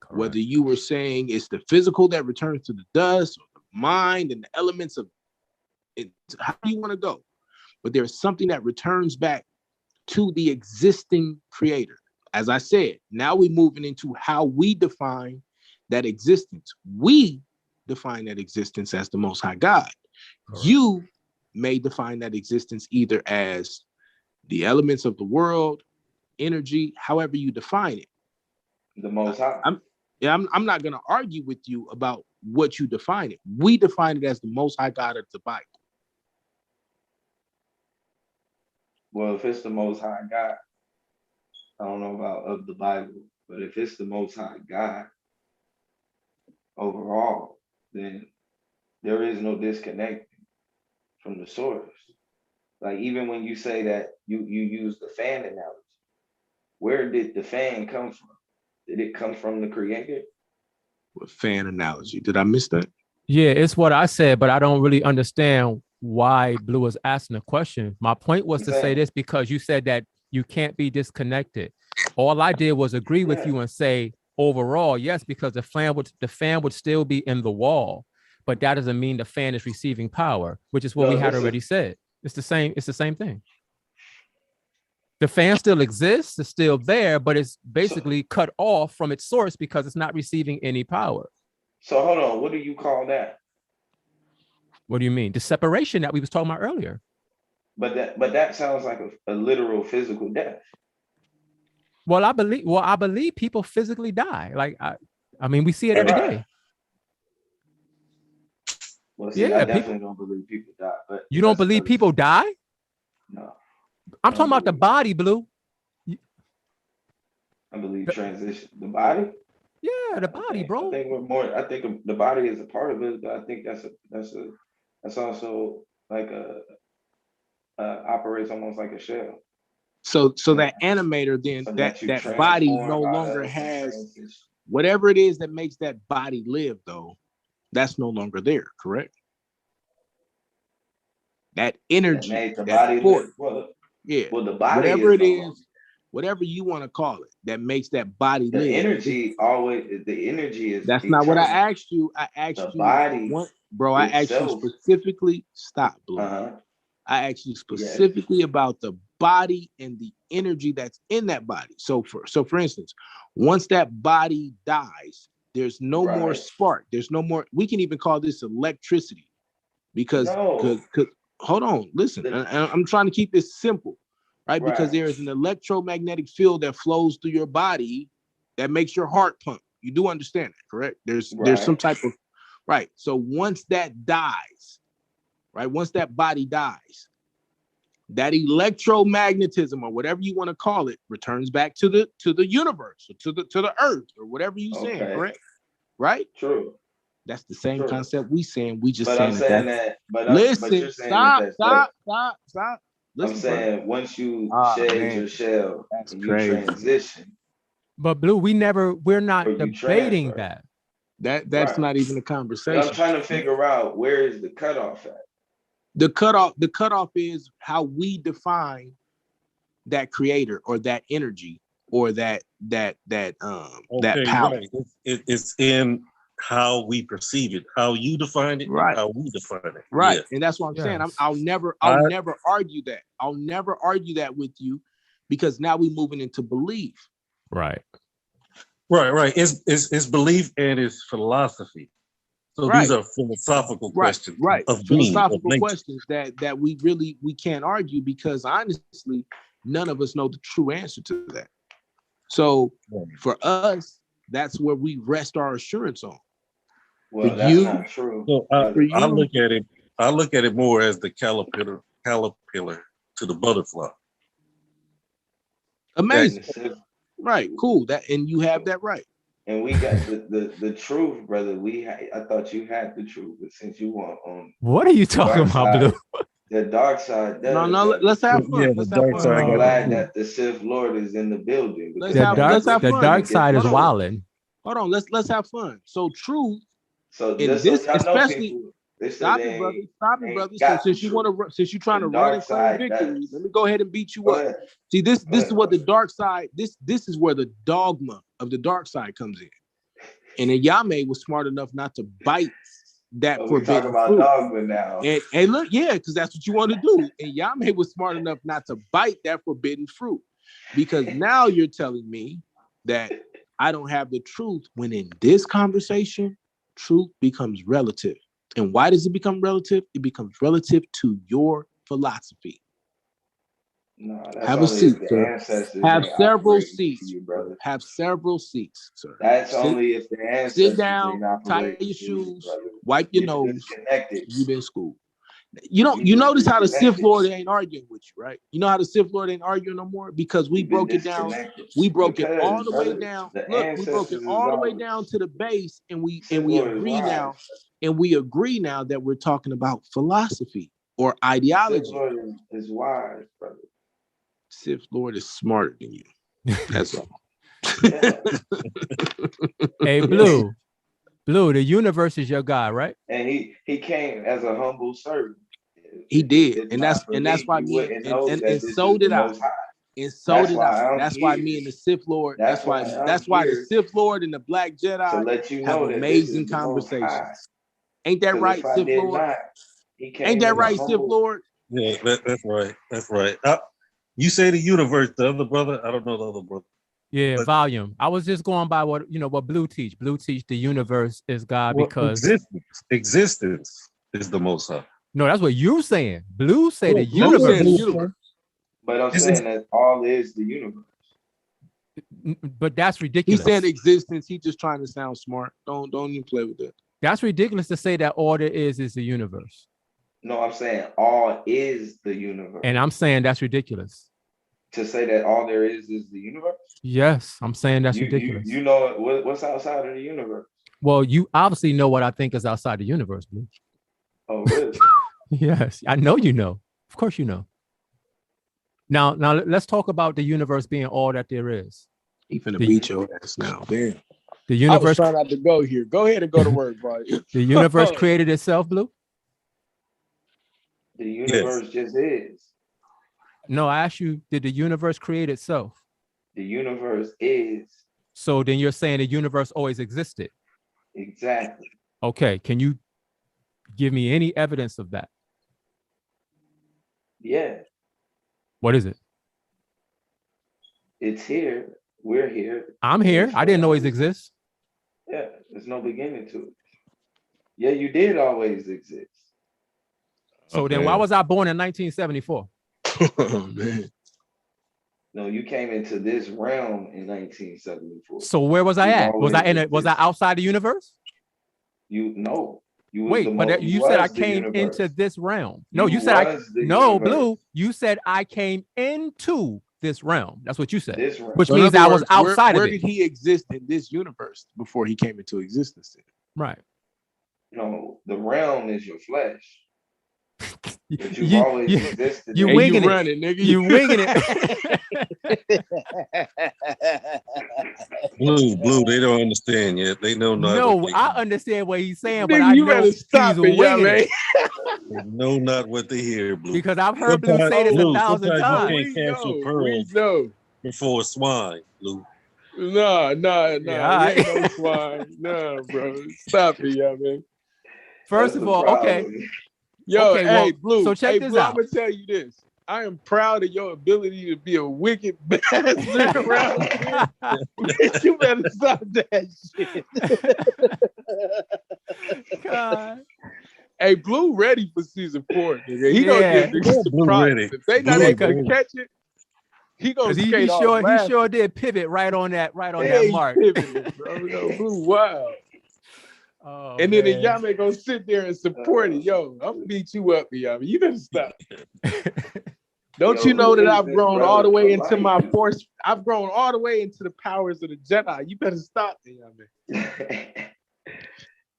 Correct. Whether you were saying it's the physical that returns to the dust, or the mind and the elements of it, how do you want to go? But there's something that returns back to the existing creator. As I said, now we're moving into how we define that existence. We define that existence as the Most High God. Correct. You may define that existence either as the elements of the world, energy, however you define it. The Most High. I'm not going to argue with you about what you define it. We define it as the Most High God of the Bible. Well, if it's the Most High God, I don't know about of the Bible, but if it's the Most High God overall, then there is no disconnecting from the source. Like even when you say that you use the fan analogy, where did the fan come from? Did it come from the creator? With fan analogy. Did I miss that? Yeah, it's what I said, but I don't really understand why Blue was asking the question. My point was to say this because you said that you can't be disconnected. All I did was agree with you and say overall, yes, because the fan would still be in the wall, but that doesn't mean the fan is receiving power, which is what we had already said. It's the same thing. The fan still exists, it's still there, but it's basically cut off from its source because it's not receiving any power. So hold on, what do you call that? What do you mean? The separation that we was talking about earlier. But that sounds like a literal physical death. Well, I believe people physically die. Like I mean, we see it every day. Well, see, I definitely don't believe people die. But you don't believe people die? No. I'm talking about the body, Blue. I believe transition. The body? Yeah, the body, bro. I think the body is a part of it, but I think that's also like operates almost like a shell. So that animator then So that body no longer has whatever it is that makes that body live though. That's no longer there, correct? That energy, that body live. Well, the body, whatever it is, whatever you want to call it, that makes that body live. The energy is. That's not what I asked you. I asked the you, body, bro. I asked you specifically. Stop, Blue. I asked you specifically about the body and the energy that's in that body. So for instance, once that body dies, there's no more spark. There's no more. We can even call this electricity, because hold on, listen. I'm trying to keep this simple, right? Because there is an electromagnetic field that flows through your body that makes your heart pump. You do understand that, correct? There's some type of So once that dies, right? Once that body dies, that electromagnetism or whatever you want to call it returns back to the universe or to the earth or whatever you saying, correct? Right? True. That's the same concept we saying. We just saying that. Listen, stop. Listen, I'm saying once you shed your shell and you transition. But Blue, we're not debating that. That's not even a conversation. But I'm trying to figure out where is the cutoff at. The cutoff is how we define that creator or that energy or that power. Right. It's in how we perceive it, how you define it, right? How we define it, right? And that's what I'm saying. I'll never argue that. I'll never argue that with you, because now we're moving into belief. Right. It's belief and it's philosophy. So these are philosophical questions, of philosophical questions that we can't argue, because honestly, none of us know the true answer to that. So for us, that's where we rest our assurance on. Well, that's not true. So I look at it more as the caterpillar to the butterfly. Amazing. Right. Cool. And you have that right. And we got the truth, brother. I thought you had the truth, but since you want on, what are you talking about, Blue? The dark side. No. Let's have fun. Yeah, the dark side. I'm glad that the Sith Lord is in the building. Let's have fun. The dark side is wilding. Hold on. Let's have fun. So truth. So in this, especially. Stop it, brother. So since you're trying to run and claim victory, let me go ahead and beat you up. See, this is what the dark side. This is where the dogma of the dark side comes in. And then Yame was smart enough not to bite that forbidden fruit. Dogma now. And look, because that's what you want to do. And Yame was smart enough not to bite that forbidden fruit, because now you're telling me that I don't have the truth, when in this conversation, truth becomes relative. And why does it become relative? It becomes relative to your philosophy. No, that's have a seat, sir. Have several seats, brother. Have several seats, sir. That's only if the ancestors. Sit down, tie your shoes, wipe your nose. You've been schooled. You notice how the Sith Lord ain't arguing with you, right? You know how the Sith Lord ain't arguing no more, because we broke it down. We broke it all the way down. Look, we broke it all the way down to the base, and we agree now. And we agree now that we're talking about philosophy or ideology. Sith Lord is wise, brother. Sith Lord is smarter than you. That's all. Hey, Blue, the universe is your God, right? And he came as a humble servant. He did, and that's why me and so did I. And so did I. That's why me and the Sith Lord. That's why the Sith Lord and the Black Jedi have amazing conversations. Ain't that right, Sith Lord? Ain't that right, Sith Lord? Yeah, that's right. That's right. You say the universe, the other brother. I don't know the other brother. Yeah, volume. I was just going by what Blue teach. Blue teach the universe is God, because existence is the Most High. No, that's what you're saying. Blue say the universe. But I'm saying that all is the universe. But that's He ridiculous. said existence. He just trying to sound smart. Don't even play with that. That's ridiculous to say that all there is the universe. No, I'm saying all is the universe. And I'm saying that's ridiculous. To say that all there is the universe? Yes, I'm saying that's ridiculous. You know what's outside of the universe? Well, you obviously know what I think is outside the universe, Blue. Oh, really? Yes, I know you know. Of course you know. Now let's talk about the universe being all that there is. He finna beat your ass now. Damn. The I was universe, trying not to go here. Go ahead and go to work, bro. the universe created itself, Blue? The universe just is. No, I asked you, did the universe create itself? The universe is. So then you're saying the universe always existed. Exactly. Okay, can you give me any evidence of that? Yeah. What is it? It's here. We're here. I'm here. I didn't always exist. Yeah, there's no beginning to it. Yeah, you did always exist. So then why was I born in 1974? Oh, man. No, you came into this realm in 1974. So where was I at? Was I outside the universe? You was Wait, the but you said I came into this realm. No, you said Blue, you said I came into this realm. That's what you said. This realm. Which So in means other I was words, outside where of it. did he exist in this universe before he came into existence? Right. No, the realm is your flesh. But you've You- always you- existed. you in winging it. running, nigga. You winging it. Blue, they don't understand yet. They know not. No, what they, I understand what he's saying, but Nigga, I you know better stop he's it, young winging man. it. they know not what they hear, Blue. Because I've heard Blue say this Blue, 1,000 sometimes times. you can't catch your pearls know. before swine, Blue. Nah, Yeah, you ain't no swine. Nah, bro. Stop it, young man. First That's of the all, okay. problem. Yo, Okay, hey, well, Blue. so check hey, this Blue, out. I'm gonna tell you this. I am proud of your ability to be a wicked bastard around here. Bitch, you better stop that shit. God. Hey, Blue ready for season 4, nigga. He gonna Yeah. get niggas Blue surprised. ready. If they not Blue able to ready. catch it, he gonna 'Cause skate he off sure laughing. did pivot right on that Hey, mark. pivoting, bro. Yo, Blue wild. Oh, And then the man. Yame gonna sit there and support it. Yo, I'm gonna beat you up, Yame. You better stop. Don't Yo, you know who that is I've this grown brother all the way for into life? my force? I've grown all the way into the powers of the Jedi. You better stop me, Yame.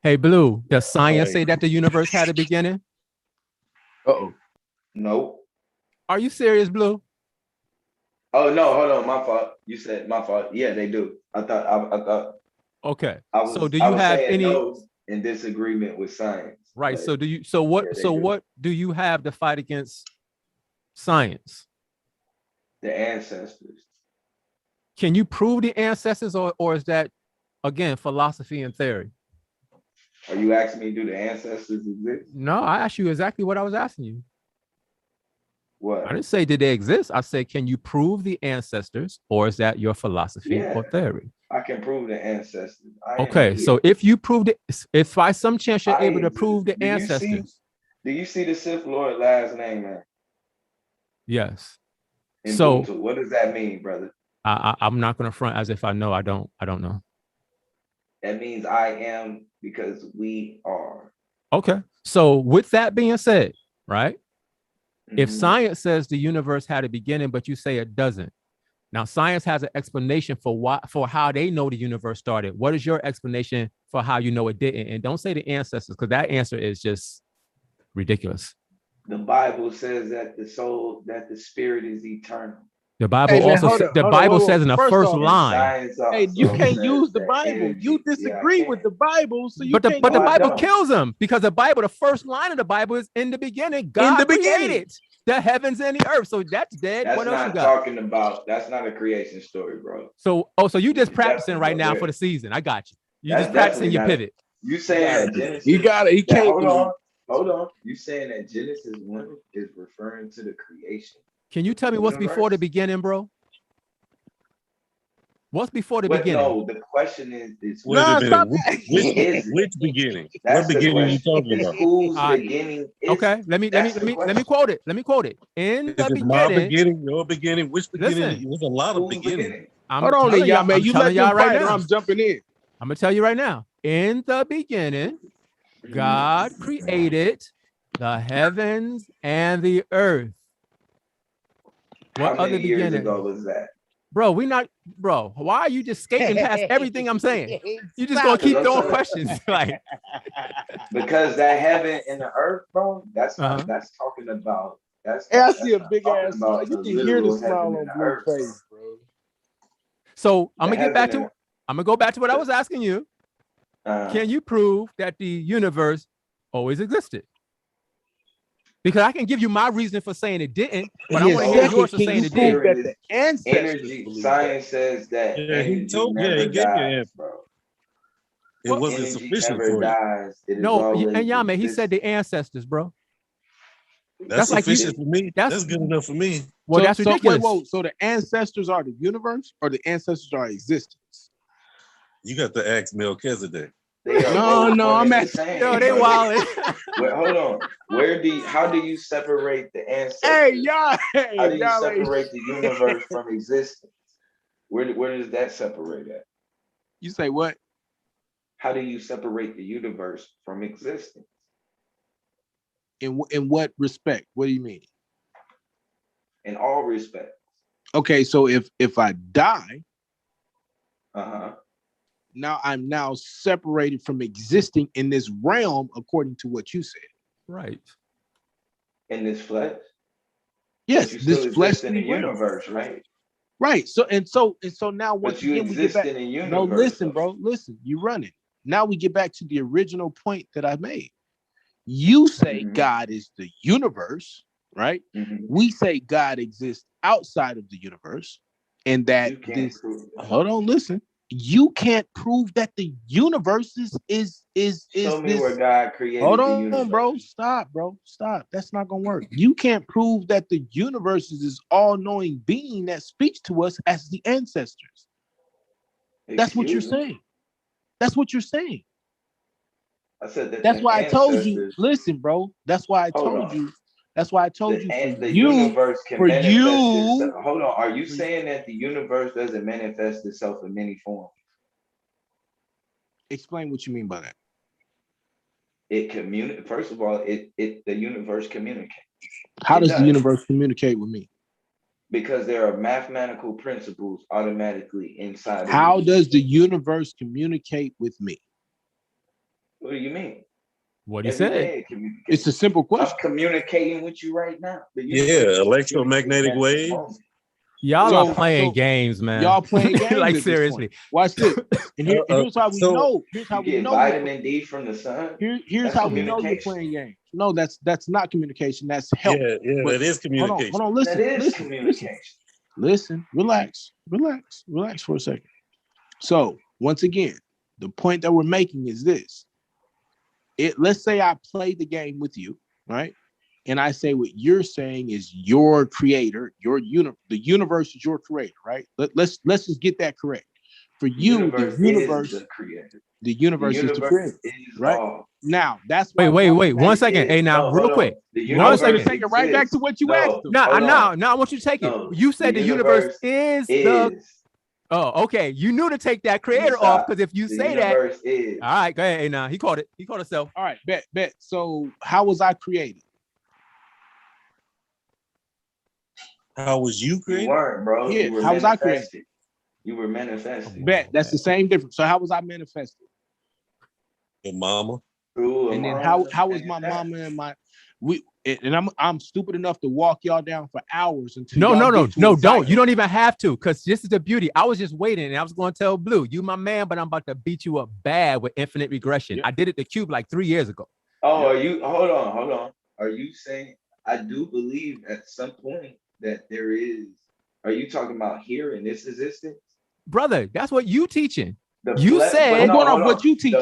Hey, Blue, does science say that the universe had a beginning? Uh-oh. Nope. Are you serious, Blue? Oh no, hold on, my fault. You said my fault. Yeah, they do. I thought Okay. I was, So do I you was have saying any no in disagreement with science. right? but So yeah, they what do. do you have to fight against science? The ancestors. Can you prove the ancestors, or is that again philosophy and theory? Are you asking me, do the ancestors exist? No, I asked you exactly what I was asking you. I What? didn't say did they exist. I said, can you prove the ancestors, or is that your philosophy Yeah. or theory? I can prove the ancestors. I am Okay, here. so if you proved it, if by some chance you're I able to exist. prove the Do you see- ancestors, Do you see the Sith Lord last name, man? yes. In So Ubuntu? What does that mean, brother? I'm not going to front as if I know. I don't know. That means I am because we are. Okay. So with that being said, right? If Mhm. science says the universe had a beginning, but you say it doesn't. Now, science has an explanation for how they know the universe started. What is your explanation for how you know it didn't? And don't say the ancestors, because that answer is just ridiculous. The Bible says that the spirit is eternal. The Bible Hey, man, also hold on, the hold on, Bible whoa, whoa. says in the First first off, line. Science Hey, you also can't says use the that Bible. energy- You Yeah, I disagree can. with the Bible, so you But the can't. but the No, I Bible don't. kills them, because the Bible, the first line of the Bible is in the beginning, God the beginning. created the heavens and the earth. So that's dead. That's What else you not got? talking about. That's not a creation story, bro. So you just practicing Definitely right now not for there. the season. I got you. You That's just practicing your definitely pivot. You saying that Genesis? He got it. He that- can't. hold on. You saying that Genesis 1 is referring to the creation? Can you tell me what's before the Universe? beginning, bro? What's before the But beginning? no, the question is Wait Nah, a minute. stop Which, that. which, which beginning? That's What the beginning you question. talking about? Whose All right. beginning is Okay, let me that's the quote it. Let me quote it. In Is the it my beginning, beginning, your beginning? Which beginning? Listen. There's a lot of whose beginnings. beginning? Hold on, then, y'all, man. You let y'all them right fight, or now. I'm jumping in. I'm gonna tell you right now. In the beginning, God created the heavens and the earth. How many years ago was that? Bro, why are you just skating past everything I'm saying? You just gonna keep throwing questions. Like, because that heaven and the earth, bro, that's talking about I see a big ass smile. about You the can hear the literal smile heaven on and the Blue earth. face, bro. So I'm The gonna heaven go back to what I was asking you. Can you prove that the universe always existed? Because I can give you my reason for saying it didn't, but I want to hear yours for saying it did. That the ancestors energy believe science says that Yeah, he energy told. Yeah, never he gave you an dies, answer. bro. It wasn't Energy sufficient never for you. dies. It is No, always and Yame, he said the existing. ancestors, bro. That's like sufficient for me. That's good enough for me. Well, that's ridiculous. So the ancestors are the universe, or the ancestors are existence? You got to ask Melchizedek. They are No, both no, one I'm and at. the same, Yo, they brother. wild. Wait, hold on. How do you separate the ancestors? Hey, y'all. How do you separate the universe from existence? Where does that separate at? You say what? How do you separate the universe from existence? In what respect? What do you mean? In all respects. Okay, so if I die, now I'm separated from existing in this realm, according to what you said. Right. In this flesh. Yes, this flesh in the universe, right? Right. So now once again we get back. No, listen, bro. Listen, you running. Now we get back to the original point that I made. You say God is the universe, right? We say God exists outside of the universe, and that hold on, listen. You can't prove that the universe is Show me where God created hold the universe. on, bro. Stop. That's not gonna work. You can't prove that the universe is this all-knowing being that speaks to us as the ancestors. That's what you're saying. That's what you're saying. I said that. That's why I told you. Listen, bro. That's why I told you. That's why I told you. The universe can manifest itself. Hold on. Are you saying that the universe doesn't manifest itself in many forms? Explain what you mean by that. It communicates. First of all, the universe communicates. How does the universe communicate with me? Because there are mathematical principles automatically inside. How does the universe communicate with me? What do you mean? What do you say? It's a simple question. I'm communicating with you right now. Yeah, electromagnetic wave. Y'all are playing games, man. Y'all playing games. Like seriously. Watch this. And here's how we know. Here's how we know. Vitamin D from the sun. Here's how we know you're playing games. No, that's not communication. That's help. Yeah, that is communication. Hold on. Listen. That is communication. Listen. Relax for a second. So once again, the point that we're making is this. Let's say I play the game with you, right? And I say what you're saying is your creator, the universe is your creator, right? Let's just get that correct. For you, the universe is the creator. The universe is the creator, right? Now that's why. Wait. 1 second. Hey, now, real quick. I was going to take it right back to what you asked. No, I want you to take it. You said the universe is the. Oh, okay. You knew to take that creator off because if you say that, all right, go ahead. Hey, now he caught it. He caught himself. All right, bet. So how was I created? How was you created? You weren't, bro. Yeah. How was I created? You were manifested. Bet. That's the same difference. So how was I manifested? Your mama. And then how was my mama and I'm stupid enough to walk y'all down for hours until no, don't. You don't even have to, because this is the beauty. I was just waiting and I was going to tell Blue, you my man, but I'm about to beat you up bad with infinite regression. I did it to Cube like 3 years ago. Oh, are you hold on. Are you saying I do believe at some point that there is, are you talking about here in this existence? Brother, that's what you teaching. I'm going off what you teach.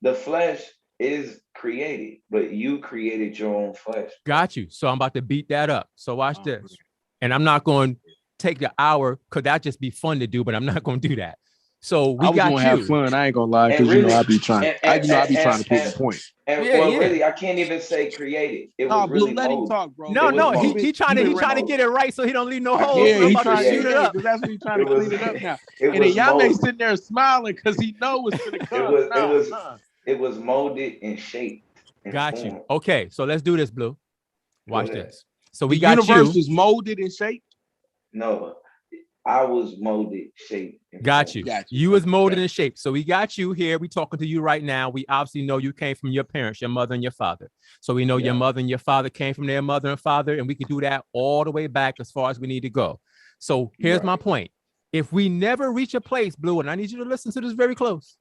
The flesh is created, but you created your own flesh. Got you. So I'm about to beat that up. So watch this. And I'm not going to take the hour because that'd just be fun to do, but I'm not going to do that. So we I was got gonna have you. fun. I ain't gonna lie, because And I be trying. I be trying to prove the point. And Yeah, yeah. really, I can't even say created. It No, was Blue, really let him molded. talk, bro. No, It was no, molded. he trying to molded. get it right so he don't leave no I holes. can't So I'm say about to created. shoot it up. Because that's what he's trying to It was- clean it up now. It And then was y'all may molded. sitting there smiling because he know it's gonna come. It was molded and shaped. And Got you. formed. Okay, so let's do this, Blue. Watch Go ahead. this. So The we got universe you. was molded and shaped. No, I was molded, shaped. and Got formed. you. Got you. You was molded and shaped. So we got you here. We talking to you right now. We obviously know you came from your parents, your mother and your father. So we know your Yeah. mother and your father came from their mother and father, and we can do that all the way back as far as we need to go. So here's Right. my point. If we never reach a place, Blue, and I need you to listen to this very close.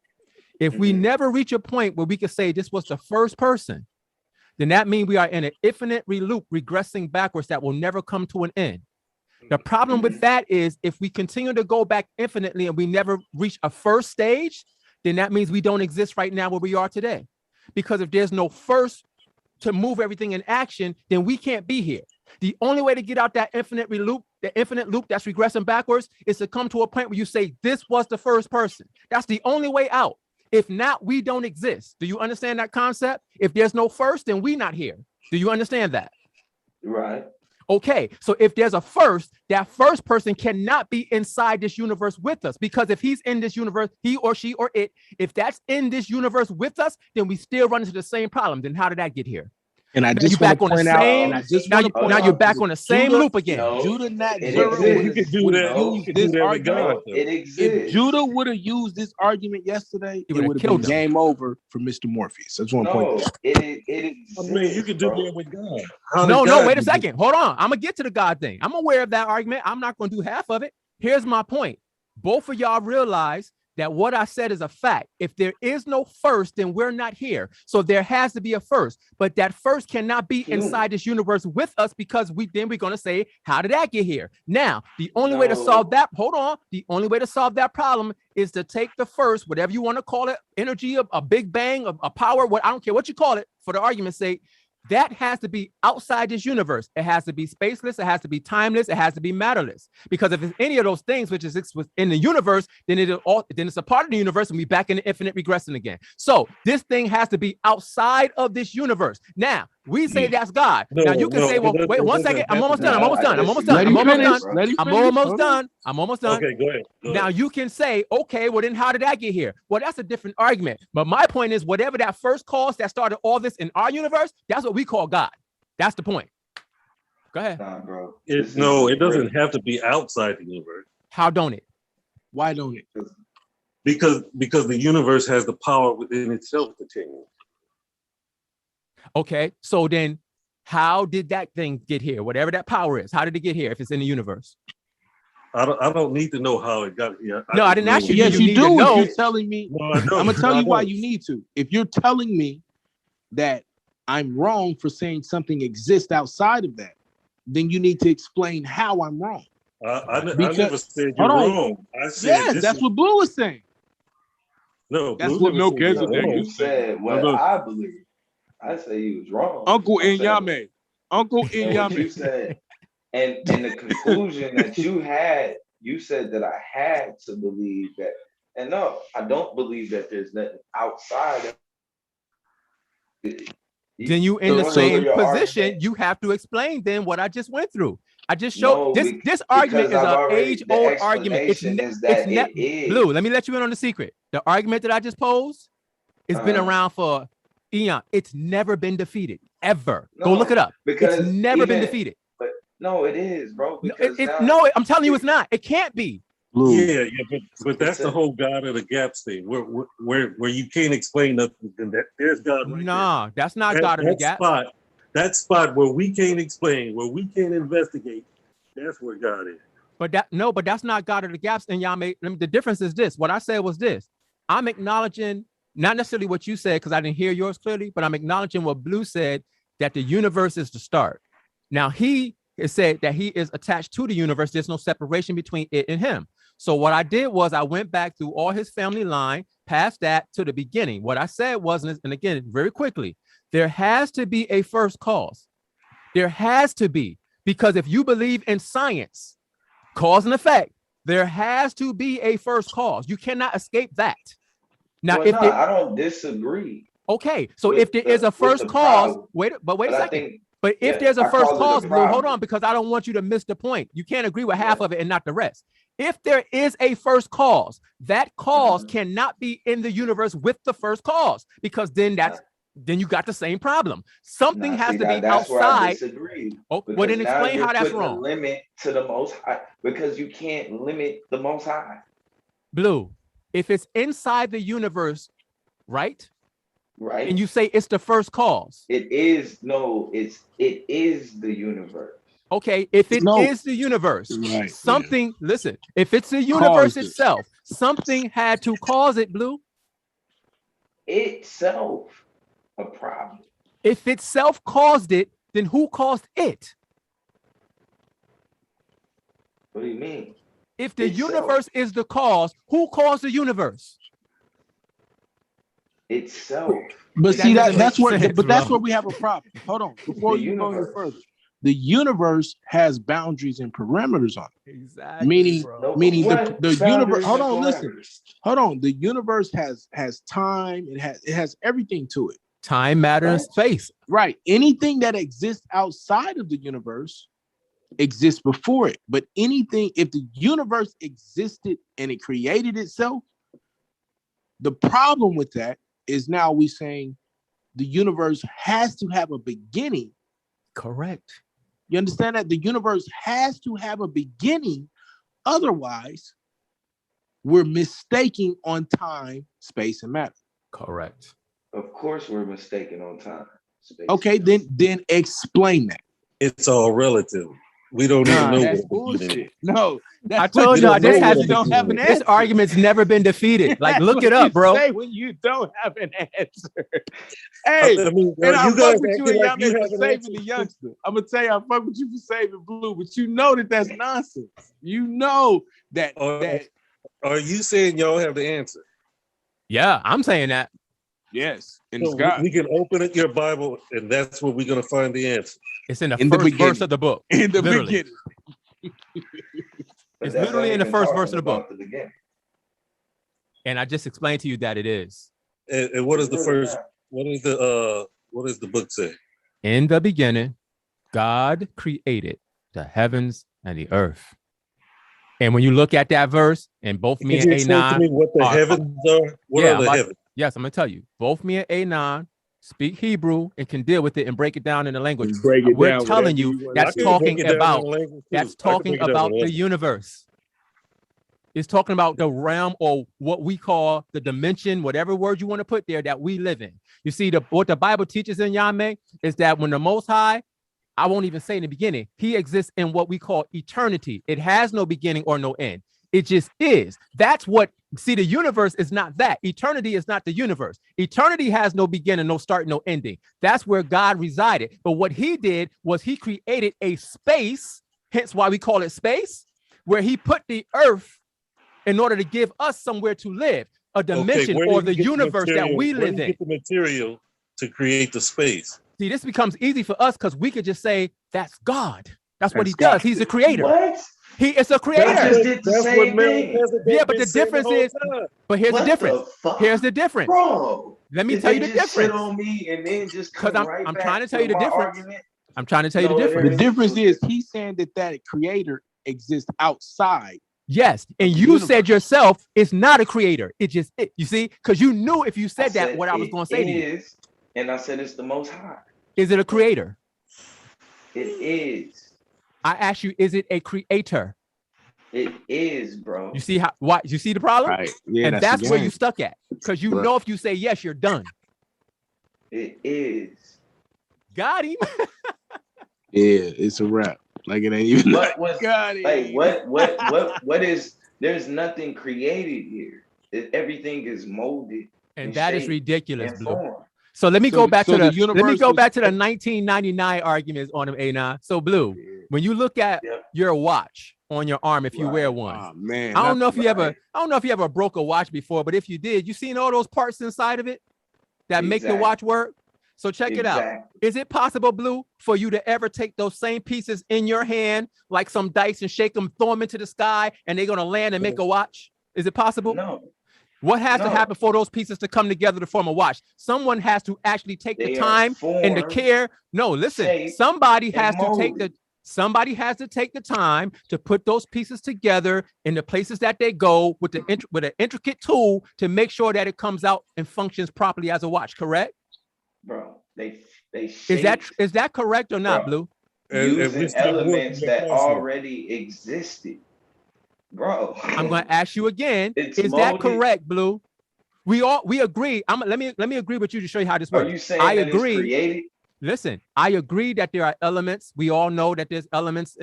If we Mhm. never reach a point where we can say this was the first person, then that means we are in an infinite loop regressing backwards that will never come to an end. The problem with that is if we continue to go back infinitely and we never reach a first stage, then that means we don't exist right now where we are today. Because if there's no first to move everything in action, then we can't be here. The only way to get out that infinite loop that's regressing backwards, is to come to a point where you say, this was the first person. That's the only way out. If not, we don't exist. Do you understand that concept? If there's no first, then we not here. Do you understand that? Right. Okay, so if there's a first, that first person cannot be inside this universe with us, because if he's in this universe, he or she or it, if that's in this universe with us, then we still run into the same problem. Then how did that get here? And I Now just you're want back to on the point out. same. And I just Now, want you, to point now out. you're back on the same Judah- loop again. No, Judah Nat it Zero exists. You could do that. No, use You could this do that with argument. God. No, though. it If exists. Judah would have used this argument yesterday, He it would've would have been killed him. game over for Mr. Morpheus. I just want to point No, that out. it exists. I mean, you could do bro. that with God. How did No, God wait a do second. Hold on. I'm gonna get to the God thing. I'm aware of that argument. I'm not gonna do half of it. Here's my point. Both of y'all realize that what I said is a fact. If there is no first, then we're not here. So there has to be a first, but that first cannot be inside this universe with us, because we're going to say, how did that get here? Now, the only way to solve that, the only way to solve that problem is to take the first, whatever you want to call it, energy, a big bang, a power, I don't care what you call it, for the argument's sake, that has to be outside this universe. It has to be spaceless. It has to be timeless. It has to be matterless. Because if it's any of those things which is within the universe, then it's a part of the universe, and we back in the infinite regressing again. So this thing has to be outside of this universe. Now we say that's God. Now you can say, well, wait 1 second. I'm almost done. I'm almost done. Let him finish. I'm almost done. Okay, go ahead. Now you can say, okay, well then how did that get here? Well, that's a different argument. But my point is, whatever that first cause that started all this in our universe, that's what we call God. That's the point. Go ahead. Nah, bro. It doesn't have to be outside the universe. How don't it? Why don't it? Because the universe has the power within itself to change. Okay, so then how did that thing get here? Whatever that power is, how did it get here if it's in the universe? I don't need to know how it got here. No, I didn't ask you. Yes, you need to do. know. If you're telling me, No, I don't. I'm gonna tell No, I you why don't. you need to. If you're telling me that I'm wrong for saying something exists outside of that, then you need to explain how I'm wrong. I Because- never said you're hold on. wrong. I said Yes, this that's is, what Blue was saying. no. that's Blue what never Milk said is. you're No, wrong. you said what Look. I believe. I say he was wrong. Uncle I'm saying- Inyame. Uncle And what you Inyame. said, and the conclusion that you had, you said that I had to believe that. And no, I don't believe that there's nothing outside of it. Then you in Go the ahead same with your position. argument. You have to explain then what I just went through. I just showed No, this argument is because I've an already- age-old the argument. explanation is that it is. Blue. Let me let you in on the secret. The argument that I just posed, it's been around for eon. It's never been defeated ever. Go No, look it up. because It's never been even- defeated. No, it is, bro. No, Because I'm telling you, it's not. It can't be. Blue. Yeah, but that's the whole God of the gaps thing, where you can't explain nothing. And that there's God right Nah, that's not there. God of the gap. That spot where we can't explain, where we can't investigate, that's where God is. But that's not God of the gaps. And y'all the difference is this. What I said was this. I'm acknowledging not necessarily what you said, because I didn't hear yours clearly, but I'm acknowledging what Blue said, that the universe is the start. Now he has said that he is attached to the universe. There's no separation between it and him. So what I did was I went back through all his family line, past that to the beginning. What I said was, and again, very quickly, there has to be a first cause. There has to be, because if you believe in science, cause and effect, there has to be a first cause. You cannot escape that. Now, well, if no, I don't disagree. okay, so with if there is a first cause, problem. wait a I second. think, But if yeah, there's a I first call it a cause, Blue, hold problem. on, because I don't want you to miss the point. You can't agree with half Yeah. of it and not the rest. If there is a first cause, that cause Mhm. cannot be in the universe with the first cause, because then you got the same problem. Something Nah, has see, to be that's where I outside. disagree. Oh, well, Because then now explain you're how that's putting a wrong. limit to the Most High, because you can't limit the Most High. Blue, if it's inside the universe, right? Right? And you say it's the first cause. It is the universe. Okay, if it No. is the universe, Right, something, listen, if it's the universe Caused it. itself, something had to cause it, Blue. Itself a problem. If itself caused it, then who caused it? What do you mean? If the Itself. universe is the cause, who caused the universe? Itself. But That see doesn't that's make where sense, that's bro. where we have a problem. Hold on, before The you go any universe. further. The universe has boundaries and parameters on it. Exactly. Meaning, bro. meaning What the universe. boundaries Hold and on, listen. parameters? Hold on. The universe has time. It has everything to it. Time, matter, and Right. space. Right. Anything that exists outside of the universe exists before it. But anything, if the universe existed and it created itself, the problem with that is now we saying the universe has to have a beginning. Correct. You understand that? The universe has to have a beginning. Otherwise, we're mistaking on time, space, and matter. Correct. Of course we're mistaken on time. Space. Okay, then explain that. It's all relative. We don't even know That's what the beginning is. bullshit. No, that's I told what you, you I just say had when to- you don't have an This answer. argument's never been defeated. Like, That's look what it up, you bro. say when you don't have an answer. Hey, I mean, and I you guys fuck with you acting and like you Yame for have an saving answer. the youngster. I'm gonna tell you, I fuck with you for saving Blue, but you know that's nonsense. You know that Are you saying y'all have the answer? Yeah, I'm saying that. yes, and So we can open it your Bible, and that's where we're gonna find the answer. It's in the In the first verse beginning. of the book. in the literally. beginning. But It's that's literally not in the even first verse talking of the book. about the beginning. And I just explained to you that it is. And what is the It's first? really What does the book say? In the beginning, God created the heavens and the earth. And when you look at that verse, and both me Can and you explain to A9 me what the are- heavens are? What Yeah, are the I'm heavens? yes, I'm gonna tell you. Both me and A9 speak Hebrew and can deal with it and break it down in the language. Break it We're down, telling whatever you want that's to do. talking break it down in about language, too. that's I can talking break it down about in the language. universe. It's talking about the realm, or what we call the dimension, whatever word you want to put there, that we live in. You see, what the Bible teaches in Yahweh is that when the Most High, I won't even say in the beginning, he exists in what we call eternity. It has no beginning or no end. It just is. That's what, see, the universe is not that. Eternity is not the universe. Eternity has no beginning, no start, no ending. That's where God resided. But what he did was he created a space, hence why we call it space, where he put the earth in order to give us somewhere to live, a dimension where or did the you get universe that material- we where live did you in. get the material to create the space? See, this becomes easy for us because we could just say, that's God. That's what he That's God. does. He's a creator. What? He is a I creator. just did the same thing. Yeah, but the difference is, but here's the What difference. the fuck? Here's the difference. Bro, Let me did tell they you the just sit difference. on me and then just come Because right I'm back trying to tell you the my difference. argument? I'm trying to tell you the No, difference. The difference is he's saying that creator exists outside. Yes, and the you universe. said yourself, it's not a creator. It just, you see, because you knew if you I said that, what I was going to say to you. And I said it's the Most High. Is it a creator? It is. I asked you, is it a creator? It is, bro. You see how, why, you see the problem? Right. Yeah, And that's where you stuck at. Because you Right. know if you say yes, you're done. It is. Got him. Yeah, it's a wrap. Like it ain't even. What was Got it. like? What is? There's nothing created here. Everything is molded. And that is shaped ridiculous, and Blue. formed. So let me So- go back so to the let me universe go was- back to the 1999 arguments on them A9. So Blue, when you look at Yep. your watch on your arm, if you Right. wear one, Oh man. I don't know if you right. ever broke a watch before, but if you did, you seen all those parts inside of it that make the Exactly. watch work. So check it out. Is it possible, Blue, for you to ever take those same pieces in your hand, like some dice, and shake them, throw them into the sky, and they're going to land and make a watch? Is it possible? No. What has to happen for those pieces to come together to form a watch? Someone has to actually take the time and the care. No, listen, somebody has to take the time to put those pieces together in the places that they go with an intricate tool to make sure that it comes out and functions properly as a watch, correct? Bro, they is that correct or not, Blue? Using elements that already existed. Bro, I'm going to ask you again. Is that correct, Blue? We agree. Let me agree with you to show you how this works. Are you saying I agree? It's created? Listen, I agree that there are elements. We all know that there's elements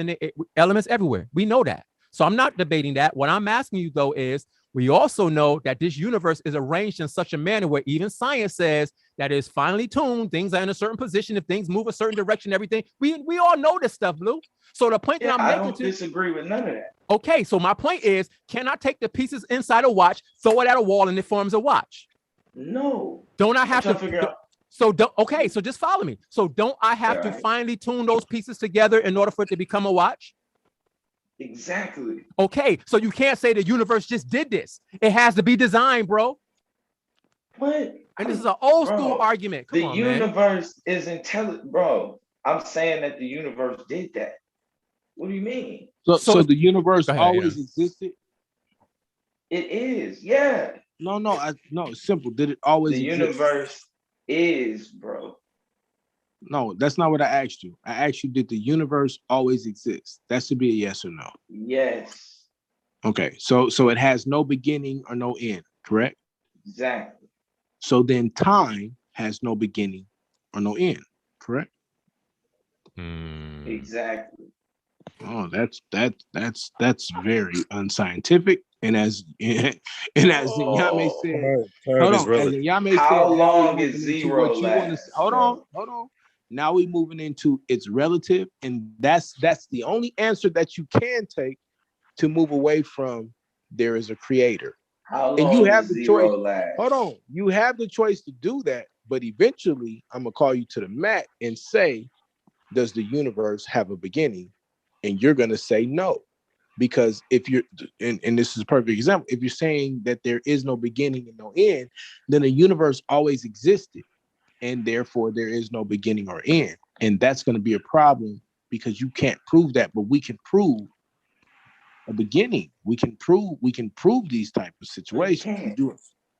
elements everywhere. We know that. So I'm not debating that. What I'm asking you though is, we also know that this universe is arranged in such a manner where even science says that it's finely tuned. Things are in a certain position. If things move a certain direction, everything. We all know this stuff, Blue. So the point that I'm making, I don't disagree with none of that. Okay, so my point is, can I take the pieces inside a watch, throw it at a wall, and it forms a watch? No. Don't I have to figure out? So just follow me. So don't I have to finely tune those pieces together in order for it to become a watch? Exactly. Okay, so you can't say the universe just did this. It has to be designed, bro. What? And this is an old school argument. Come on, man. The universe is intelligent, bro. I'm saying that the universe did that. What do you mean? So the universe always existed? It is, yeah. No, it's simple. Did it always exist? The universe is, bro. No, that's not what I asked you. I asked you, did the universe always exist? That should be a yes or no. Yes. Okay, so it has no beginning or no end, correct? Exactly. So then time has no beginning or no end, correct? Exactly. Oh, that's very unscientific. And as Nyame said, how long is zero last? Hold on. Now we're moving into it's relative, and that's the only answer that you can take to move away from there is a creator. How long and you have the choice. Last? Hold on, you have the choice to do that, but eventually I'm gonna call you to the mat and say, does the universe have a beginning? And you're gonna say no. Because if you're, and this is a perfect example, if you're saying that there is no beginning and no end, then the universe always existed, and therefore there is no beginning or end. And that's going to be a problem because you can't prove that, but we can prove a beginning. We can prove these type of situations.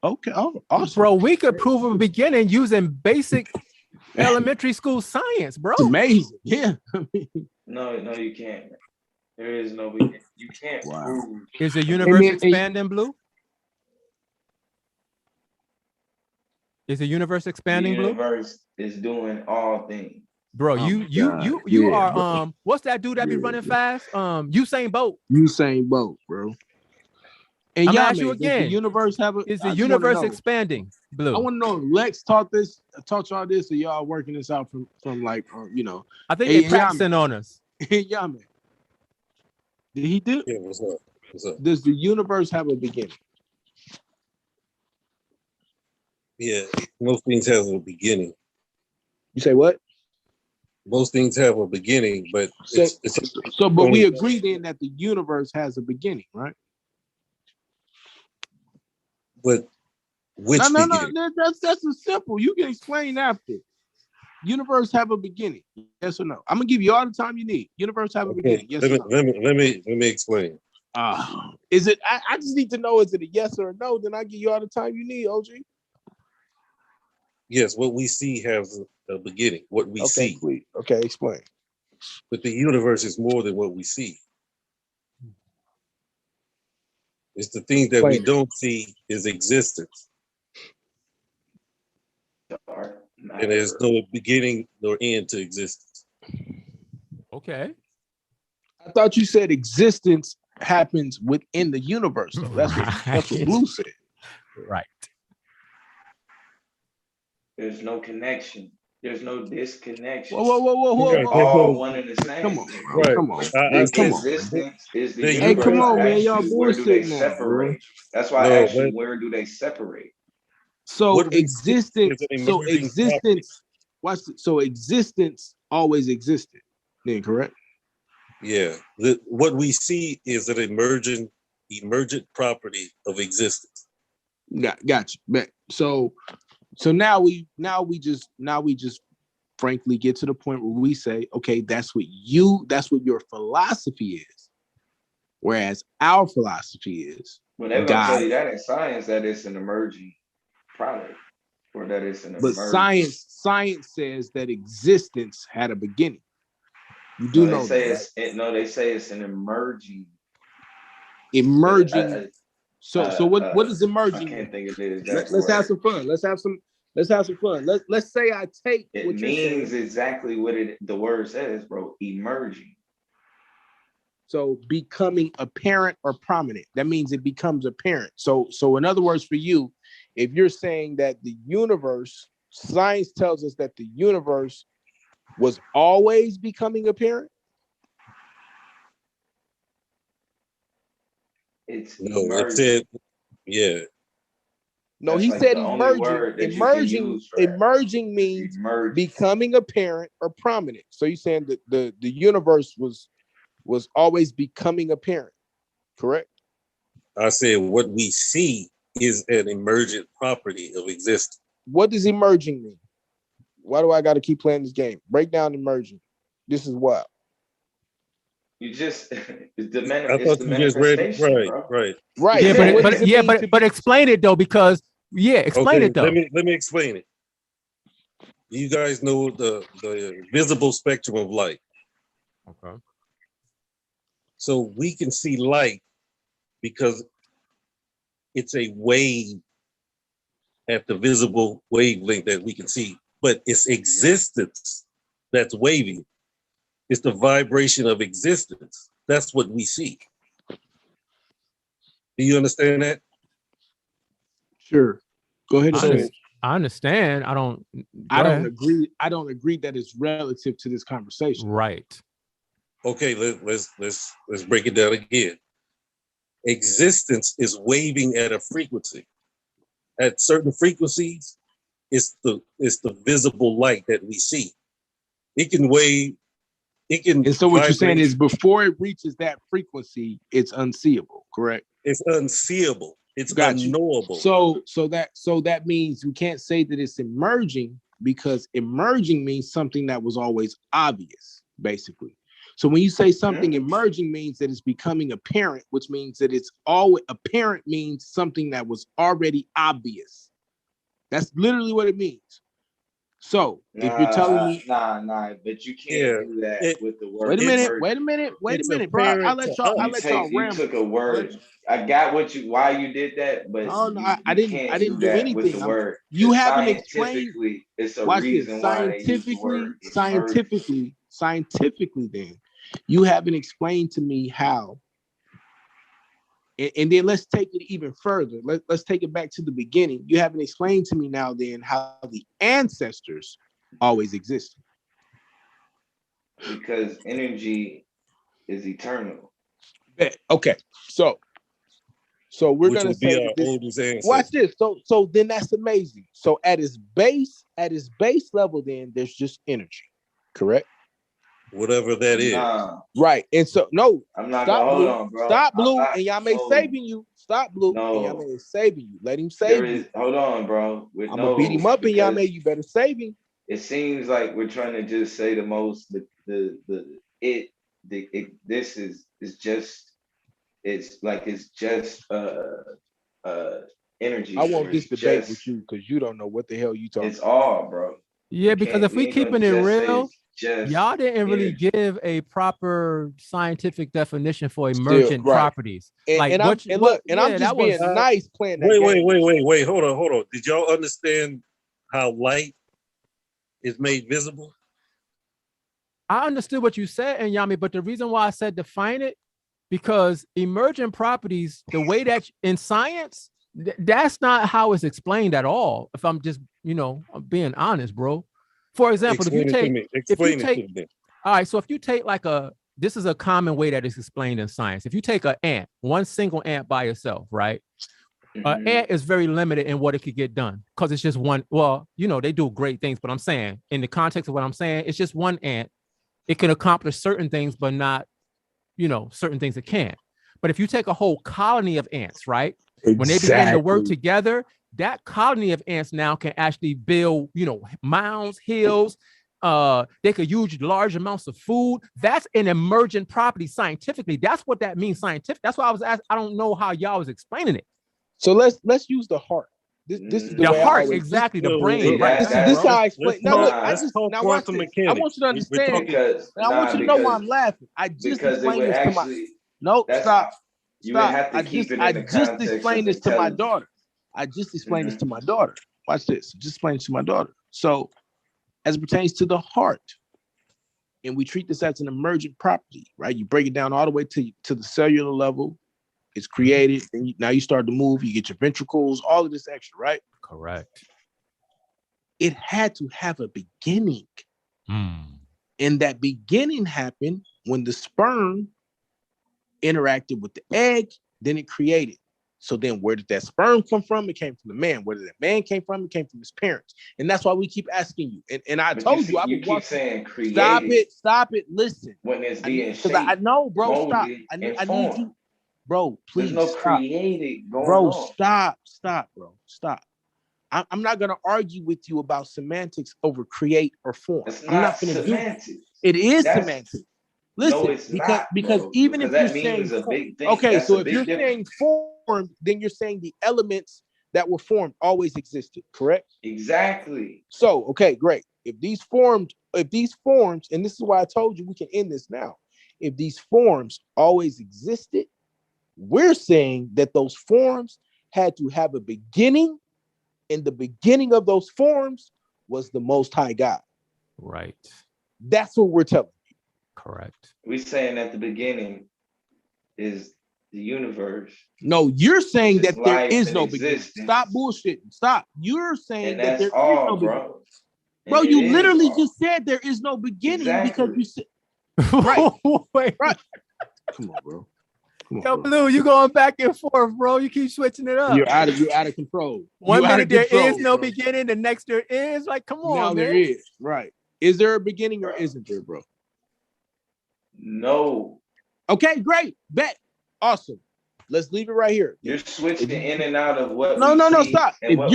Okay, awesome. Bro, we could prove a beginning using basic elementary school science, bro. It's amazing, yeah. No, you can't. There is no beginning. You can't prove. Is the universe expanding, Blue? Is the universe expanding, Blue? The universe is doing all things. Bro, you are what's that dude that be running fast? Usain Bolt. Usain Bolt, bro. And I'm gonna ask you again. Does the universe is the universe expanding, Blue? I want to know. Lex taught y'all this, or y'all working this out from like I think they're practicing on us. Yeah, man. Did he do? Yeah, what's up? Does the universe have a beginning? Yeah, most things have a beginning. You say what? Most things have a beginning, but but we agree then that the universe has a beginning, right? But which beginning? No, that's a simple. You can explain after. Universe have a beginning, yes or no? I'm gonna give you all the time you need. Universe have a beginning, yes or no? Let me explain. Is it? I just need to know, is it a yes or a no? Then I give you all the time you need, OG. Yes, what we see has a beginning. What we see. Please. Okay, explain. But the universe is more than what we see. It's the things that we don't see is existence. And there's no beginning nor end to existence. Okay. I thought you said existence happens within the universe, though. That's what Blue said. Right. There's no connection. There's no disconnection. Whoa. They're all one and the same. Come on, bro. Right. Come on. Existence is the universe. Hey, come on, man. Y'all where do they bullshitting separate? now, that's why I asked you, where do they separate? So existence. watch this. So existence always existed, then correct? Yeah. What we see is an emergent property of existence. Got you. But so now we just frankly get to the point where we say, okay, that's what your philosophy is. Whereas our philosophy is Well, they're gonna tell you that in science that it's an emerging product, or that it's an but science says that existence had a beginning. You do know that, right? They say it's an emerging. So what is emerging? I can't think of it. Let's have some fun. Let's have some fun. Let's say I take it what you're means saying. exactly what the word says, bro. Emerging. So becoming apparent or prominent. That means it becomes apparent. So in other words, for you, if you're saying that the universe, science tells us that the universe was always becoming apparent. It's no, emerging. it said, yeah. No, That's he like said the only emerging. word that you can use for that. Emerging means becoming apparent or prominent. So you're saying that the universe was always becoming apparent, correct? I said what we see is an emergent property of existence. What does emerging mean? Why do I got to keep playing this game? Break down emerging. This is wild. You just it's the I thought you just read it. Right. Yeah, but explain it though, because explain it though. Let me explain it. You guys know the visible spectrum of light. Okay. So we can see light because it's a wave at the visible wavelength that we can see, but it's existence that's waving. It's the vibration of existence. That's what we see. Do you understand that? Sure. Go ahead. I understand. I don't agree. I don't agree that it's relative to this conversation. Right. Okay, let's break it down again. Existence is waving at a frequency. At certain frequencies, it's the visible light that we see. It can wave. It can. And so what you're saying is before it reaches that frequency, it's unseeable, correct? It's unseeable. It's unknowable. So that means we can't say that it's emerging, because emerging means something that was always obvious, basically. So when you say something emerging means that it's becoming apparent, which means that it's always apparent, means something that was already obvious. That's literally what it means. So if you're telling me, but you can't do that with the word. Wait a minute, bro. I'll let y'all you took a word. I got why you did that, but I didn't do anything with the word. You haven't explained. It's a reason why they use the word. Scientifically, then you haven't explained to me how. And then let's take it even further. Let's take it back to the beginning. You haven't explained to me now then how the ancestors always existed. Because energy is eternal. Okay, so we're gonna say this. Watch this. So then that's amazing. So at its base level, then there's just energy, correct? Whatever that is. Right. And so I'm not gonna hold on, bro. Stop, Blue, and y'all may saving you. Stop, Blue, and y'all may saving you. Let him save you. Hold on, bro. I'm gonna beat him up, and y'all may you better save him. It seems like we're trying to just say the most. This is just. It's just energy. I want this debate with you because you don't know what the hell you talking. It's all, bro. Yeah, because if we keeping it real, y'all didn't really give a proper scientific definition for emergent properties. I'm just being nice playing that game. Wait. Hold on. Did y'all understand how light is made visible? I understood what you said, Yami, but the reason why I said define it, because emergent properties, the way that in science, that's not how it's explained at all. If I'm just, I'm being honest, bro. For example, if you take, all right, so if you take this is a common way that is explained in science. If you take an ant, one single ant by itself, right? Ant is very limited in what it could get done because it's just one. Well, they do great things, but I'm saying in the context of what I'm saying, it's just one ant. It can accomplish certain things, but not, certain things it can't. But if you take a whole colony of ants, right? Exactly. When they begin to work together, that colony of ants now can actually build, mounds, hills. They could use large amounts of food. That's an emergent property scientifically. That's what that means scientific. That's why I was asked. I don't know how y'all was explaining it. So let's use the heart. This is the way heart, exactly. The brain. Right. This is how I explain. Now look, let's talk now watch quantum this. mechanics. I want you to understand. Because I want you to know why I'm laughing. I just explained this to my. No, stop. You would have to keep it in the context just explained this to my daughter. I just explained this to my daughter. Watch this. Just explain it to my daughter. So, as it pertains to the heart, and we treat this as an emergent property, right? You break it down all the way to the cellular level. It's created, and now you start to move. You get your ventricles, all of this extra, right? Correct. It had to have a beginning, and that beginning happened when the sperm interacted with the egg. Then it created. So then, where did that sperm come from? It came from the man. Where did that man came from? It came from his parents, and that's why we keep asking you. And I told you, I you would keep saying created. Stop it. Listen, when it's being shaped, because I know, bro. Stop. I need you. Bro, please. There's no stop. created going bro, on. Stop, bro. Stop. I'm not going to argue with you about semantics over create or form. It's I'm not going to do semantics. it. Is semantics. Listen, no, it's because bro. even because if you're saying a big thing. Okay, so if you're saying formed, then you're saying the elements that were formed always existed, correct? Exactly. So, okay, great. If these forms, and this is why I told you we can end this now. If these forms always existed, we're saying that those forms had to have a beginning, and the beginning of those forms was the Most High God. Right. That's what we're telling you. Correct. We're saying at the beginning is the universe. No, you're saying that there is no beginning. Existence. Stop bullshitting. Stop. You're saying and that there is no beginning. Bro. Bro, you literally just said there is no beginning because you said right. Right. Come on, bro. Yo, Blue, you going back and forth, bro. You keep switching it up. You're out of control. One minute there is no beginning, the next there is. Like, come on, now man. There is. Right. Is there a beginning or isn't there, bro? No. Okay, great. Bet. Awesome. Let's leave it right here. You're switching in and out of what No, stop. If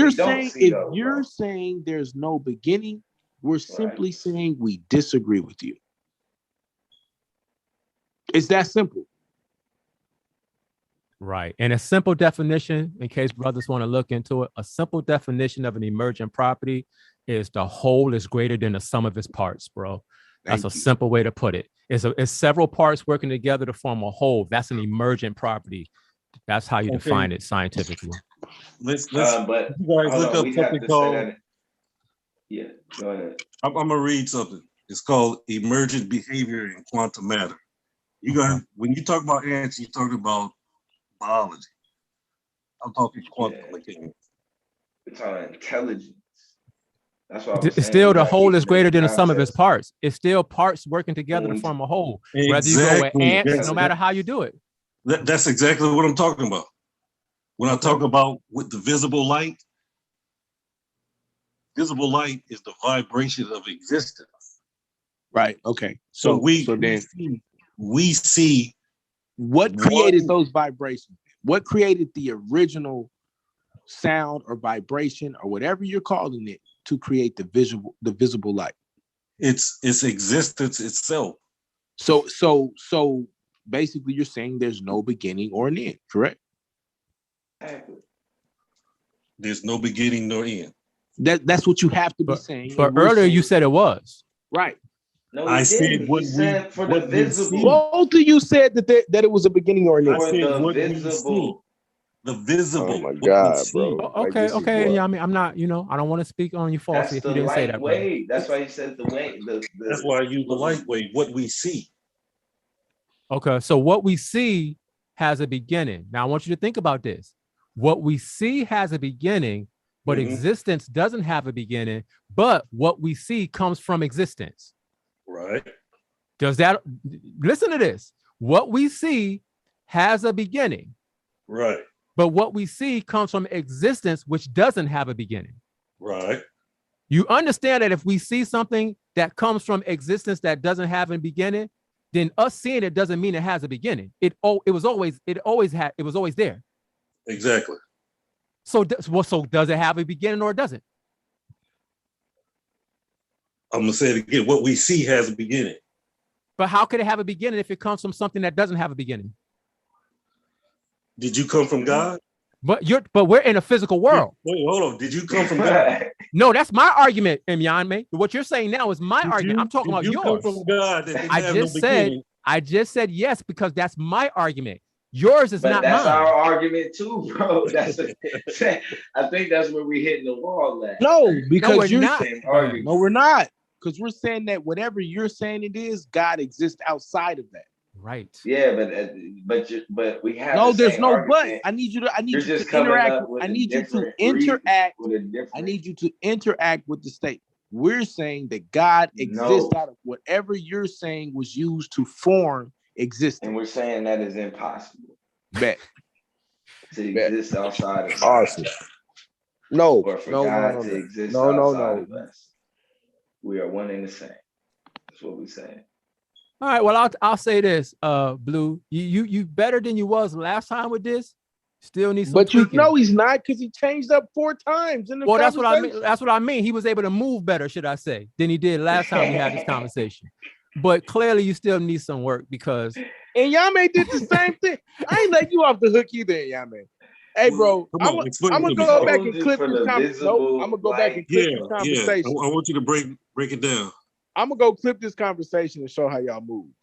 you're saying there's no beginning, we're simply saying we disagree with you. It's that simple. Right. And a simple definition, in case brothers want to look into it, a simple definition of an emergent property is the whole is greater than the sum of its parts, bro. That's a simple way to put it. It's several parts working together to form a whole. That's an emergent property. That's how you define it scientifically. Let's but you guys look up something called. Yeah, go ahead. I'm gonna read something. It's called emergent behavior in quantum matter. You guys, when you talk about ants, you're talking about biology. I'm talking quantum mechanics. We're talking intelligence. That's what it's still the whole is greater than the sum of its parts. It's still parts working together to form a whole. Exactly. Whether you go with ants, no matter how you do it. That's exactly what I'm talking about. When I talk about with the visible light is the vibration of existence. Right. Okay. So we see what created those vibrations. What created the original sound or vibration or whatever you're calling it to create the visible light? It's existence itself. So basically you're saying there's no beginning or an end, correct? There's no beginning nor end. That's what you have to be saying. But earlier you said it was. Right. No, I said what said for the visible. Both of you said that it was a beginning or an end. I said what visible. The visible. Oh my God, bro. Okay. Yeah, I mean, I'm not, I don't want to speak on you falsely if you didn't say that. Wave. That's why you said the way. That's why I use the light wave, what we see. Okay, so what we see has a beginning. Now I want you to think about this. What we see has a beginning, but existence doesn't have a beginning, but what we see comes from existence. Right. Listen to this. What we see has a beginning. Right. But what we see comes from existence, which doesn't have a beginning. Right. You understand that if we see something that comes from existence that doesn't have a beginning, then us seeing it doesn't mean it has a beginning. It was always there. Exactly. So does it have a beginning or it doesn't? I'm gonna say it again. What we see has a beginning. But how could it have a beginning if it comes from something that doesn't have a beginning? Did you come from God? But we're in a physical world. Wait, hold on. Did you come from God? No, that's my argument, Myanmar. What you're saying now is my argument. I'm talking about yours. Come from God that I just said yes because that's my argument. Yours is not that's mine. Our argument too, bro. I think that's where we hitting the wall at. No, because you're not. No, we're not. Because we're saying that whatever you're saying it is, God exists outside of that. Right. Yeah, but we have. No, there's no argument. but. I need you to interact. I need you to interact. I need you to interact with the statement. We're saying that God exists out of whatever you're saying was used to form existence. And we're saying that is impossible. Bet. To exist outside of awesome. No, or for God to exist outside of us. We are one and the same. That's what we're saying. All right. Well, I'll say this, Blue. You better than you was last time with this. Still need some. But tweaking. You know he's not because he changed up 4 times in the Well, that's what I mean. That's what I mean. He was able to move better, should I say, than he did last time we had this conversation. But clearly, you still need some work because. And Yame did the same thing. I ain't let you off the hook either, Yame. Hey, bro, I'm gonna go back and clip this conversation. No, I'm gonna go back and clip this conversation. I want you to break it down. I'm gonna go clip this conversation and show how y'all moved.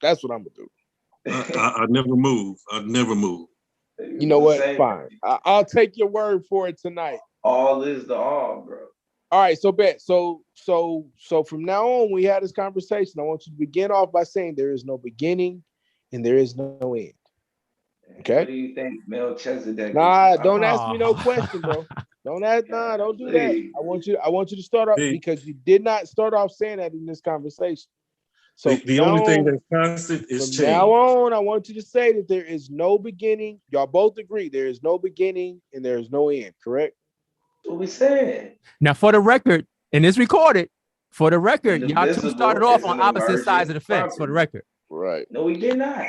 That's what I'm gonna do. I never move. I never move. You know what? Fine. I'll take your word for it tonight. All is the all, bro. All right, so bet. So from now on, we had this conversation. I want you to begin off by saying there is no beginning and there is no end. Okay. What do you think, Melchizedek? Nah, don't ask me no question, bro. Don't ask. Nah, don't do that. I want you to start off because you did not start off saying that in this conversation. So the only thing that's constant is change. From now on, I want you to say that there is no beginning. Y'all both agree there is no beginning and there is no end. Correct? That's what we said. Now, for the record, and it's recorded. For the record, y'all two started off on opposite sides of the fence. For the record. Right. No, we did not.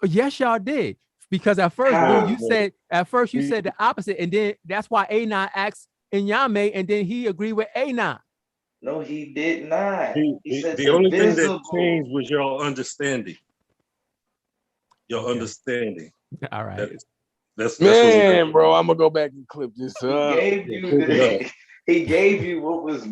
Yes, y'all did. Because at first you said the opposite, and then that's why A9 asked Inyame, and then he agreed with A9. No, he did not. He said the only thing that changed was your understanding. Your understanding. All right. That's man, bro. I'm gonna go back and clip this up. He gave you what was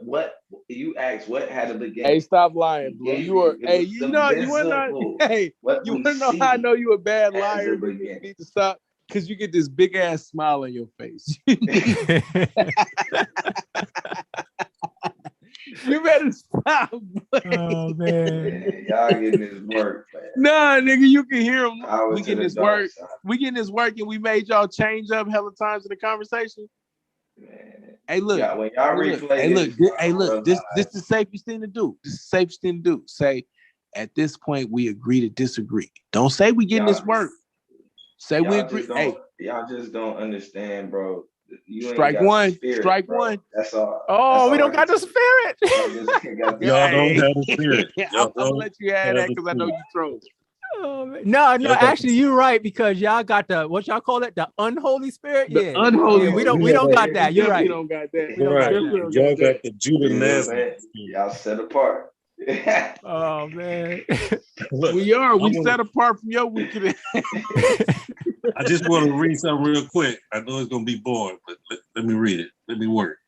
what you asked. What had a beginning? Hey, stop lying, bro. You are. Hey, you know you want to. Hey, you want to know how I know you a bad liar? You need to stop because you get this big ass smile on your face. You better stop. Oh man, y'all getting this work, man. Nah, nigga, you can hear him. We getting this work. We getting this work, and we made y'all change up hella times in the conversation. Man. Hey, look. When y'all replay this is the safest thing to do. This is the safest thing to do. Say, at this point, we agree to disagree. Don't say we getting this work. Say we agree. Hey, y'all just don't understand, bro. You strike one. Spirit, strike bro. one. That's all. Oh, we don't got the spirit. Y'all don't have the spirit. I'm gonna let you have that because I know you troll. Oh, no, actually, you're right because y'all got the what y'all call it, the unholy spirit. The unholy. Yeah, we don't got that. You're right. We don't got that. Y'all got the Judah Nazareth. Y'all set apart. Oh man, look, we set apart from your weekend. I just want to read something real quick. I know it's gonna be boring, but let me read it. Let me work.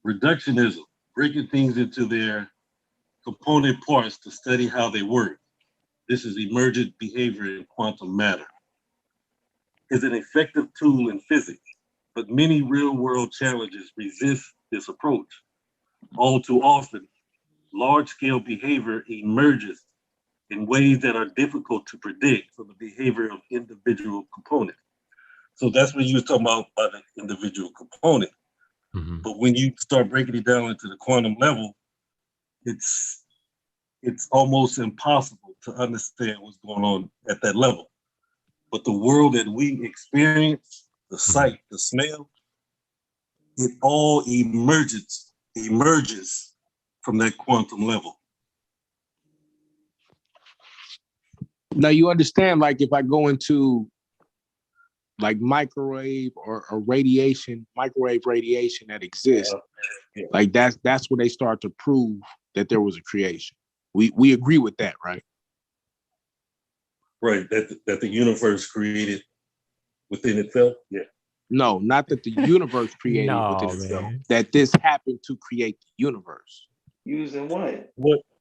Reductionism, breaking things into their component parts to study how they work. This is emergent behavior in quantum matter. Is an effective tool in physics, but many real-world challenges resist this approach. All too often, large-scale behavior emerges in ways that are difficult to predict from the behavior of individual components. So that's what you were talking about by the individual component. Mm-hmm. But when you start breaking it down into the quantum level, it's almost impossible to understand what's going on at that level. but the world that we experience, the sight, the smell, it all emerges from that quantum level. Now you understand, like if I go into like microwave or microwave radiation that exists, like that's where they start to prove that there was a creation. We agree with that, right? Right, that the universe created within itself. Yeah. No, not that the universe created No, within itself. man. That this happened to create the universe. Using what?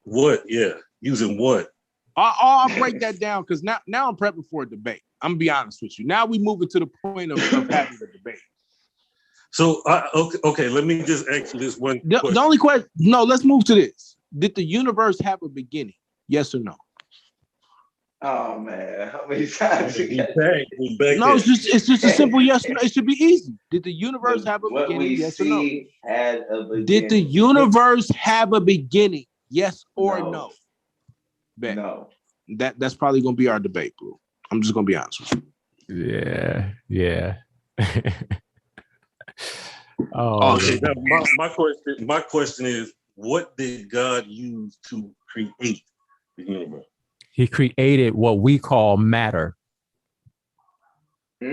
What? Yeah. Using what? I'll break that down because now I'm prepping for a debate. I'm gonna be honest with you. Now we moving to the point of having a debate. So okay, let me just ask you this one question. The only question, no, let's move to this. Did the universe have a beginning? Yes or no? Oh man, how many times you got No, it's just a simple yes or no. It should be easy. Did the universe have a what beginning? we Yes or no? see had a beginning. Did the universe have a beginning? Yes or no? Bet. No. That's probably gonna be our debate, Blue. I'm just gonna be honest with you. Yeah. Okay. Now my question is, what did God use to create the universe? He created what we call matter.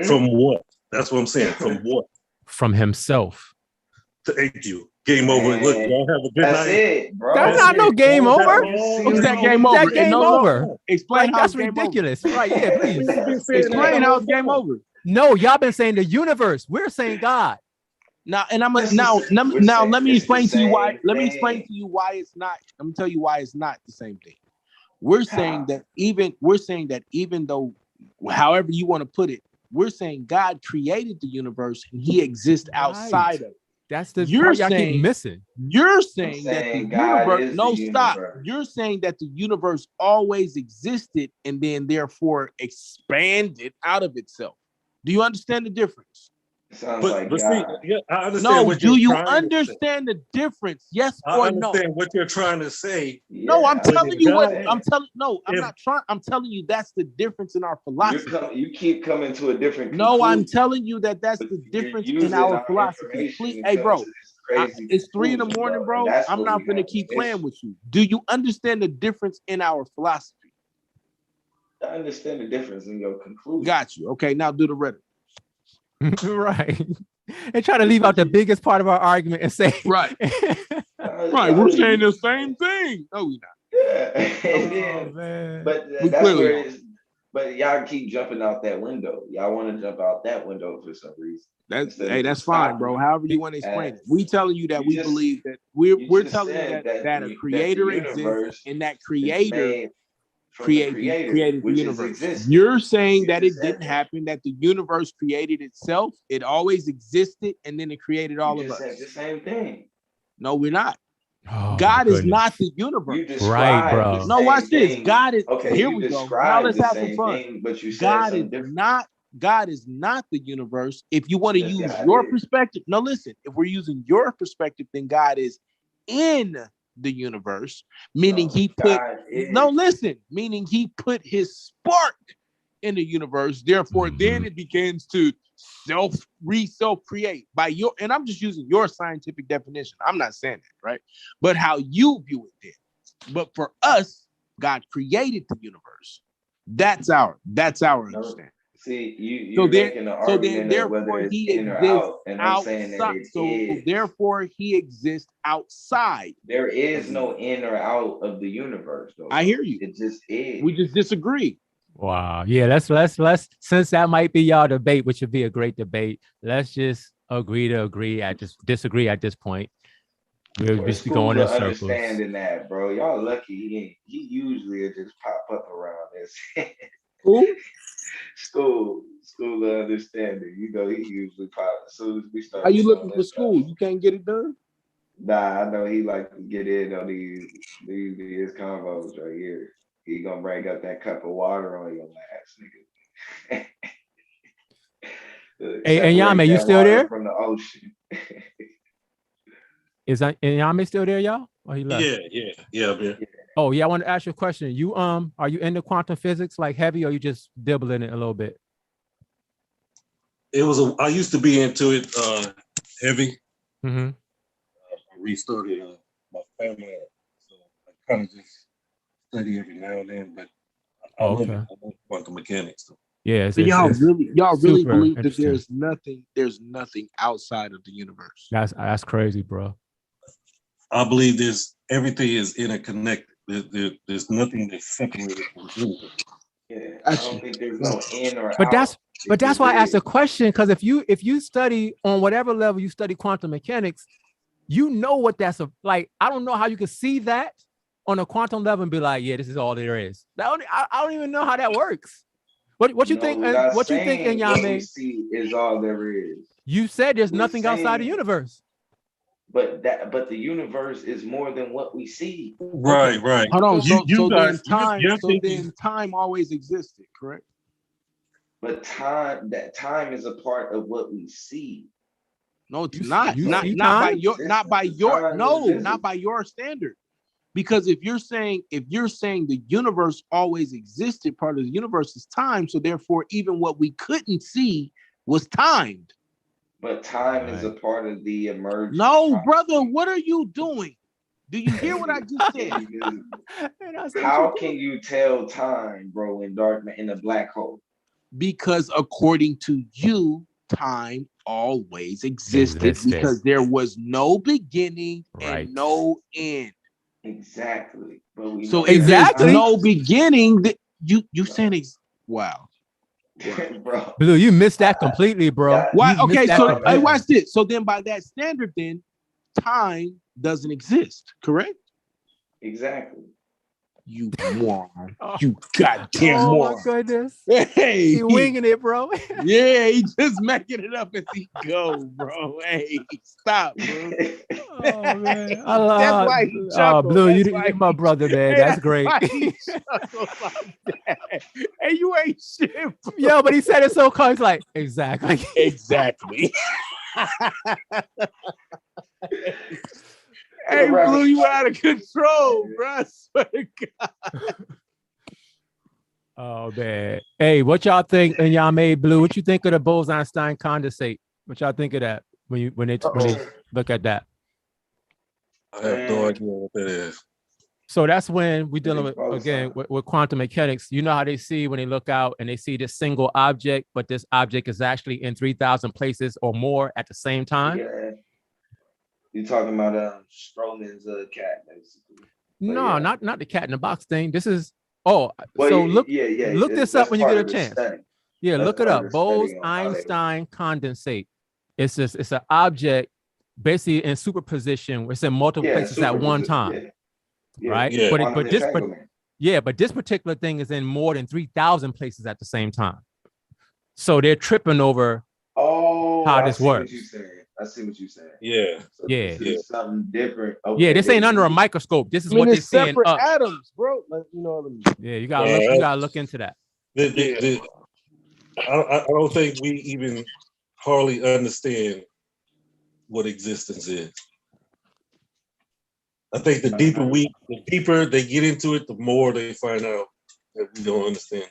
From what? That's what I'm saying. From what? From himself. Thank you. Game over. Look, y'all have a good That's night. it, bro. That's not no game over. What's that game over? That game over. Explain Like, how that's it's game ridiculous. Right, yeah, please. Explain how it's game over. No, y'all been saying the universe. We're saying God. Now, and let me explain to you why. Let me explain to you why it's not. Let me tell you why it's not the same thing. We're saying that even though, however you want to put it, we're saying God created the universe and He exists outside of it. That's the part y'all keep missing. You're saying that the universe. No, stop. Universe. You're saying that the universe always existed and then therefore expanded out of itself. Do you understand the difference? Sounds like God. See, yeah, I understand. No, what do you're you trying to say. understand the difference? Yes I or no? understand what you're trying to say. No, I'm telling you what I'm telling. No, I'm If- not trying. I'm telling you that's the difference in our philosophy. You keep coming to a different No, I'm conclusion. telling you that's But the you're difference in using our our philosophy. information Please, to hey, come bro, to this crazy it's 3 in the conclusion, morning, bro. That's I'm what not we gonna have keep an playing issue. with you. Do you understand the difference in our philosophy? I understand the difference in your conclusion. Got you. Okay, now do the rhetoric. Right. And try to leave out the biggest part of our argument and say Right. Right, we're saying the same thing. No, we're not. Yeah. And then, man. but We that's clearly where are. it's. But y'all keep jumping out that window. Y'all want to jump out that window for some reason. That's fine, bro. However you want to explain it. We telling you that You just- believe that we're just telling you said that a creator that the exists universe and that is creator made from the created the which is universe. existence. You're saying You that just it said didn't that. happen, that the universe created itself. It always existed, and then it created all You of just us. said the same thing. No, we're not. Oh, God my is goodness. not the universe. You described bro. the No, same watch this. thing. God is Okay, here you we go. Now described let's the have some same fun. thing, but you said God something is different. God is not the universe. If you want to Yes, use God your is. perspective, no, listen. If we're using your perspective, then God is in the universe, meaning No, He put. God is. No, listen, meaning He put His spark in the universe. Therefore, then it begins to self-create by your. And I'm just using your scientific definition. I'm not saying that, right? But how you view it, then. But for us, God created the universe. That's our understanding. See, you're making an argument of whether it's in or out, and I'm saying that it is. Therefore, He exists outside. There is no in or out of the universe, though. I hear you. It just is. We just disagree. Wow. Yeah, let's since that might be y'all debate, which would be a great debate, let's just agree to disagree at this point. We'll just be going in circles. Understanding that, bro. Y'all lucky he usually will just pop up around this. Who? School of understanding. You know, he usually pops as soon as we start. Are you looking for school? You can't get it done? Nah, I know he like to get in on these combos right here. He gonna bring up that cup of water on your ass, nigga. Hey, and Yame, you still there? From the ocean. Is Yame still there, y'all? Or he left? Yeah, man. Oh, yeah, I want to ask you a question. You are you into quantum physics like heavy, or you just dibbling it a little bit? I used to be into it heavy. Mm-hmm. I restarted my family, so I kind of just study every now and then. But I love it. I love quantum mechanics. So. Yeah, So y'all really super believe that interesting. there's nothing outside of the universe. That's crazy, bro. I believe everything is interconnected. There's nothing that's separated from anything. Yeah, I don't think there's no in or But out. that's why I asked the question, because if you study on whatever level you study quantum mechanics, you know what that's like. I don't know how you could see that on a quantum level and be like, yeah, this is all there is. I don't even know how that works. What you think? What you think, What we Inyame? see is all there is. You said there's We're nothing outside the saying- universe. But the universe is more than what we see. Right. Hold on. You guys, Then time always existed, correct? But time is a part of what we see. No, it's not. you Not see not by time? not by your standard. Because if you're saying the universe always existed, part of the universe is time, so therefore even what we couldn't see was timed. But time is a part of the emergence. No, brother, what are you doing? Do you hear what I just said? How can you tell time, bro, in a black hole? Because according to you, time always existed because there was no beginning and no end. Exactly. But so if there's no beginning, that you saying wow. Bro. Blue, you missed that completely, bro. Why? Okay, so I watch this. So then by that standard, then time doesn't exist, correct? Exactly. You moron. You goddamn moron. Oh my goodness. Hey, he winging it, bro. Yeah, he just making it up as he go, bro. Hey, stop, bro. Oh man, that's why he chuckled. Blue, you're my brother, man. That's great. Like that. Hey, you ain't shit, bro. Yo, but he said it so calm. He's like, exactly. Hey, Blue, you out of control, bro. I swear to God. Oh man. Hey, what y'all think? And y'all made Blue. What you think of the Bose-Einstein condensate? What y'all think of that when they look at that? I have no idea what that is. So that's when we're dealing with again with quantum mechanics. You know how they see when they look out and they see this single object, but this object is actually in 3,000 places or more at the same time. Yeah. You're talking about Stroman's cat, basically. No, not the cat in the box thing. This is look this up when you get a chance. Yeah, look it up. Bose-Einstein condensate. It's an object basically in superposition. It's in multiple places at one time. Right? Yeah. But this particular thing is in more than 3,000 places at the same time. So they're tripping over how this works. I see what you're saying. Yeah. So this is something different. Okay. Yeah, this ain't under a microscope. This is what they're seeing. Separate atoms, bro. Like, you know what I mean? Yeah, you gotta look into that. I don't think we even hardly understand what existence is. I think the deeper they get into it, the more they find out that we don't understand.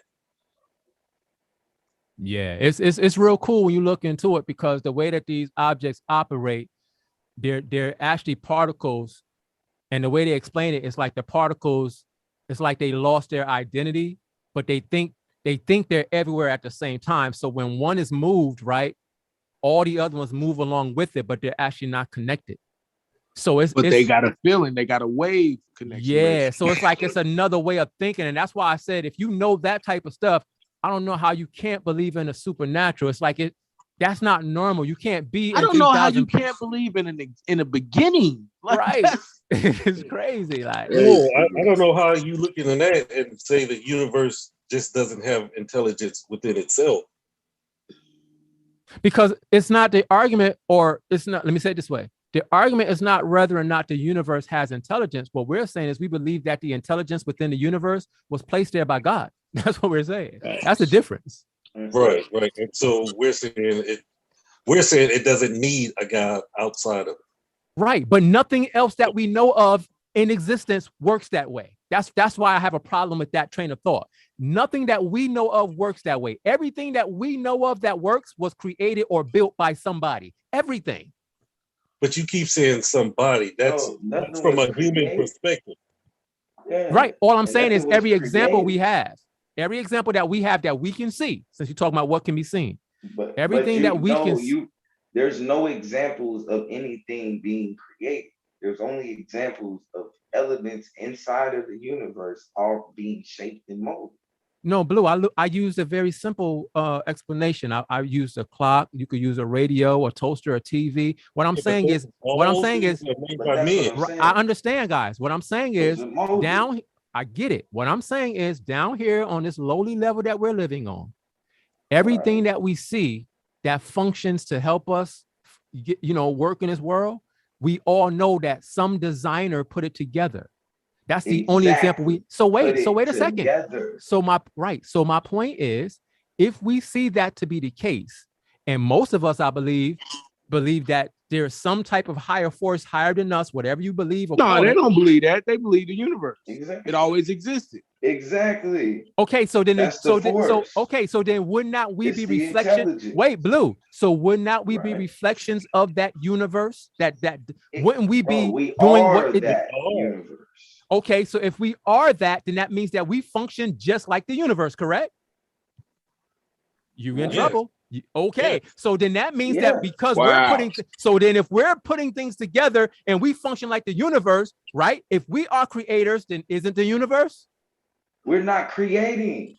Yeah, it's real cool when you look into it, because the way that these objects operate, they're actually particles, and the way they explain it is like the particles, it's like they lost their identity, but they think they're everywhere at the same time. So when one is moved, right, all the other ones move along with it, but they're actually not connected. So they got a feeling, they got a wave connection. Yeah, so it's like it's another way of thinking, and that's why I said if you know that type of stuff, I don't know how you can't believe in a supernatural. It's like that's not normal. You can't be. I don't know how you can't believe in a beginning. Like, right? It's crazy. Like, I don't know how you look into that and say the universe just doesn't have intelligence within itself. Because it's not the argument, or it's not. Let me say it this way: the argument is not whether or not the universe has intelligence. What we're saying is we believe that the intelligence within the universe was placed there by God. That's what we're saying. That's the difference. Right. And so we're saying it doesn't need a God outside of it. Right. But nothing else that we know of in existence works that way. That's why I have a problem with that train of thought. Nothing that we know of works that way. Everything that we know of that works was created or built by somebody. Everything. But you keep saying somebody. That's from a human perspective. Yeah. Right. All I'm saying is every example created. we have, every example that we have that we can see, since you're talking about what can be seen, But everything that we can see. There's no examples of anything being created. There's only examples of elements inside of the universe all being shaped and molded. No, Blue, I used a very simple explanation. I used a clock. You could use a radio, a toaster, a TV. What I'm saying is, I understand, guys. What I'm saying is down, I get it. What I'm saying is down here on this lowly level that we're living on, everything that we see that functions to help us, work in this world, we all know that some designer put it together. That's the only example so wait a second. So my point is, if we see that to be the case, and most of us, I believe that there's some type of higher force higher than us, whatever you believe. No, they don't believe that. They believe the universe. Exactly. It always existed. Exactly. Okay, so then so would not we be reflections? Wait, Blue. So would not we be reflections of that universe? Wouldn't we be doing what it universe? Okay, so if we are that, then that means that we function just like the universe, correct? You in trouble. Okay, so then that means that because if we're putting things together and we function like the universe, right? If we are creators, then isn't the universe? We're not creating.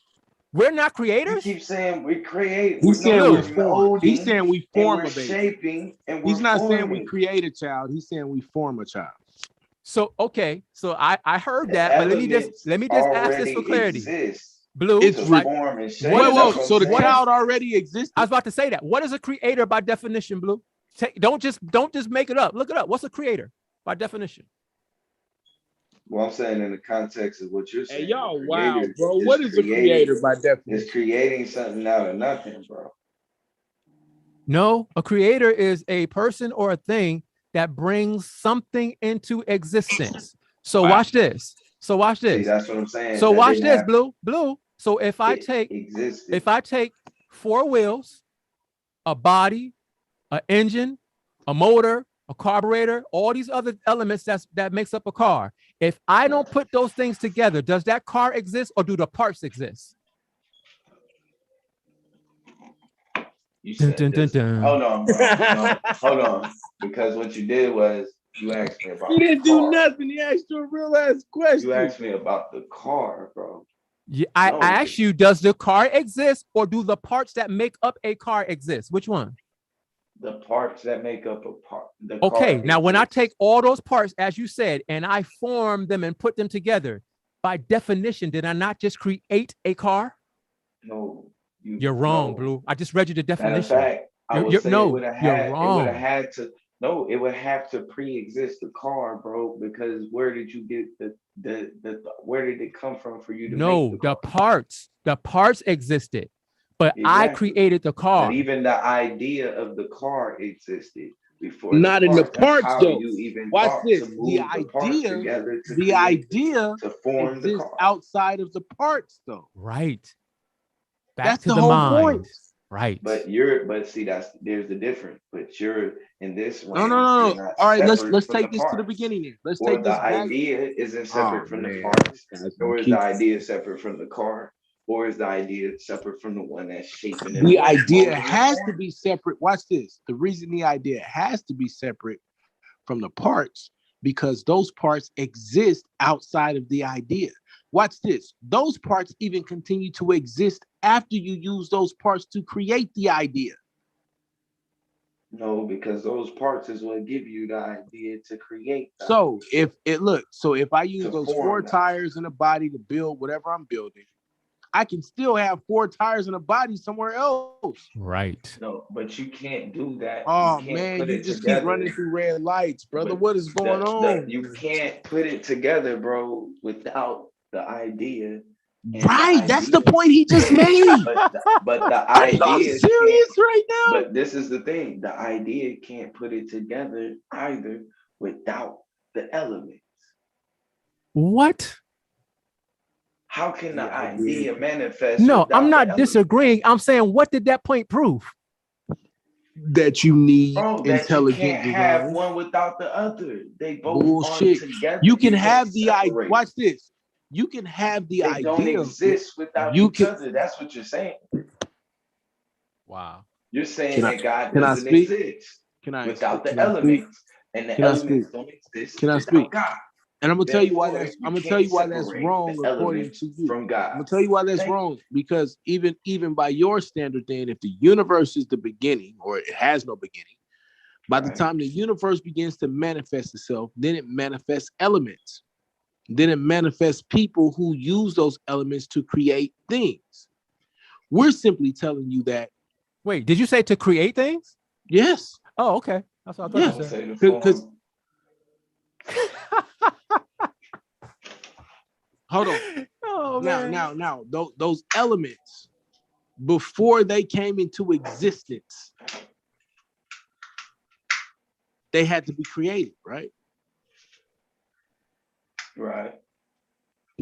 We're not creators? You keep saying we create. He's saying we form. He's saying we form a baby. Shaping and he's not saying we create a child. He's saying we form a child. So okay, so I heard that, but let me just ask this for clarity. Blue, it's like, so the child already exists. I was about to say that. What is a creator by definition, Blue? Don't just make it up. Look it up. What's a creator by definition? Well, I'm saying in the context of what you're saying. Hey, y'all, wow, bro. What is a creator by definition? It's creating something out of nothing, bro. No, a creator is a person or a thing that brings something into existence. So watch this. See, that's what I'm saying. So watch this, Blue. So if I take 4 wheels, a body, an engine, a motor, a carburetor, all these other elements that makes up a car. If I don't put those things together, does that car exist or do the parts exist? You said hold on, bro. No, hold on. Because what you did was you asked me about He didn't do nothing. He asked you a real ass question. You asked me about the car, bro. Yeah, I asked you, does the car exist or do the parts that make up a car exist? Which one? The parts that make up a part. Okay, now when I take all those parts, as you said, and I form them and put them together, by definition, did I not just create a car? No. You're wrong, Blue. I just read you the definition. Matter of fact, it would have to pre-exist the car, bro, because where did you get where did it come from for you to make the parts existed, but I created the car. But even the idea of the car existed before. Not in the parts though. Watch this. The idea to form the car outside of the parts though. Right. That's the whole point. Right. But see, there's the difference. But you're in this one. No. All right, let's take this to the beginning here. Let's take this. The idea isn't separate from the parts, or is the idea separate from the car, or is the idea separate from the one that's shaping it? The idea has to be separate. Watch this. The reason the idea has to be separate from the parts because those parts exist outside of the idea. Watch this. Those parts even continue to exist after you use those parts to create the idea. No, because those parts is what give you the idea to create. So if I use those 4 tires and a body to build whatever I'm building, I can still have 4 tires and a body somewhere else. Right. No, but you can't do that. Oh man, you just keep running through red lights, brother. What is going on? You can't put it together, bro, without the idea. Right, that's the point he just made. but the idea serious right now. But this is the thing: the idea can't put it together either without the elements. What? How can the Yeah, I agree. idea manifest? No, I'm without the not elements? disagreeing. I'm saying, what did that point prove? That you need Bro, that you intelligent can't have design. one without the other. They both Bullshit. are together. You can can't have the idea. separate. Watch this. You can have the They don't idea. exist without You each can. other. That's what you're saying. Wow. You're saying Can I- that God can I doesn't speak? exist Can I without can the I speak? elements, and the Can I elements speak? don't exist Can I without speak? God. And I'm gonna tell you why Therefore, that's. you I'm gonna tell can't you why that's separate wrong the according elements to you. from God. I'm gonna tell you why that's Thank wrong because even by your standard, then if the universe is the beginning or it has no beginning, by the Right. time the universe begins to manifest itself, then it manifests elements. Then it manifests people who use those elements to create things. We're simply telling you that Wait, did you say to create things? yes, Oh, okay. That's what I thought Yeah. I you would said. say the because form. hold on. Oh man. Now, those elements before they came into existence, they had to be created, right? Right.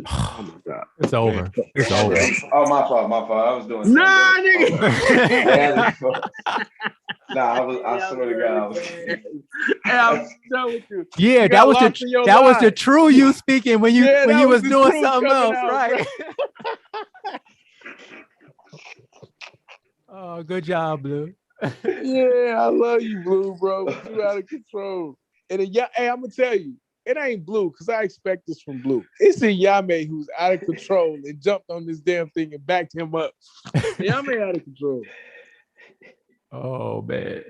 Oh my god, It's over. It's Had to over. be- Oh, my fault. My fault. I was doing something. Nah, else. My nigga. fault. I had to- Nah, I Yeah, swear to God, I was. Hey, I'm done with you. Yeah, You that got was lost in your that was the lies. true you speaking when you Yeah, when that you was was the doing truth something coming else, out, right? Oh, good job, Blue. Yeah, I love you, Blue, bro. But you out of control. And then, yeah, hey, I'm gonna tell you, it ain't Blue because I expect this from Blue. It's a Yame who's out of control and jumped on this damn thing and backed him up. Yame out of control. Oh man.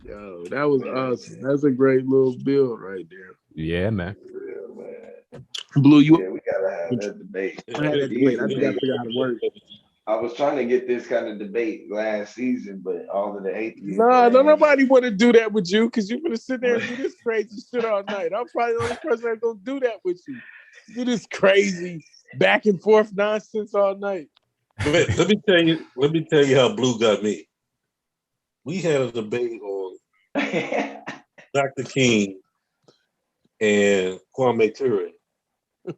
Yo, that was awesome. That's a great little build right there. Yeah, man. Yeah, man. Blue, you Yeah, we gotta have that debate. I had that debate. I just gotta figure out how to work. I was trying to get this kind of debate last season, but all of the atheists. No, nobody want to do that with you because you're gonna sit there and do this crazy shit all night. I'm probably the only person that's gonna do that with you. Do this crazy back and forth nonsense all night. Let me tell you how Blue got me. We had a debate on Dr. King and Kwame Ture.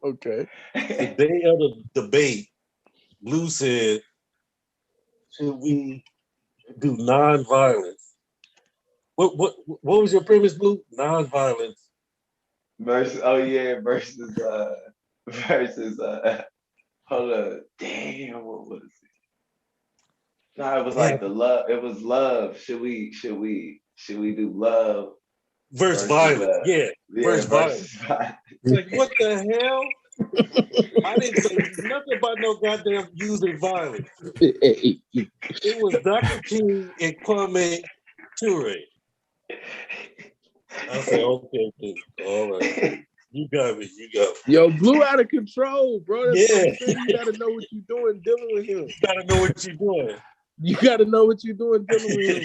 Okay. The day of the debate, Blue said, should we do nonviolence? What was your premise, Blue? Nonviolence. versus hold up. Damn, what was it? No, it was like the love. It was love. Should we do love Versus violence. Yeah. Versus versus violence. Like, what the hell? I didn't say nothing about no goddamn using violence. It was Dr. King and Kwame Ture. I said, okay, Blue. All right. You got me. Yo, Blue out of control, bro. That's what I'm Yeah. saying. You gotta know what you're doing dealing with him. You gotta know what you're doing. You gotta know what you're doing dealing with him,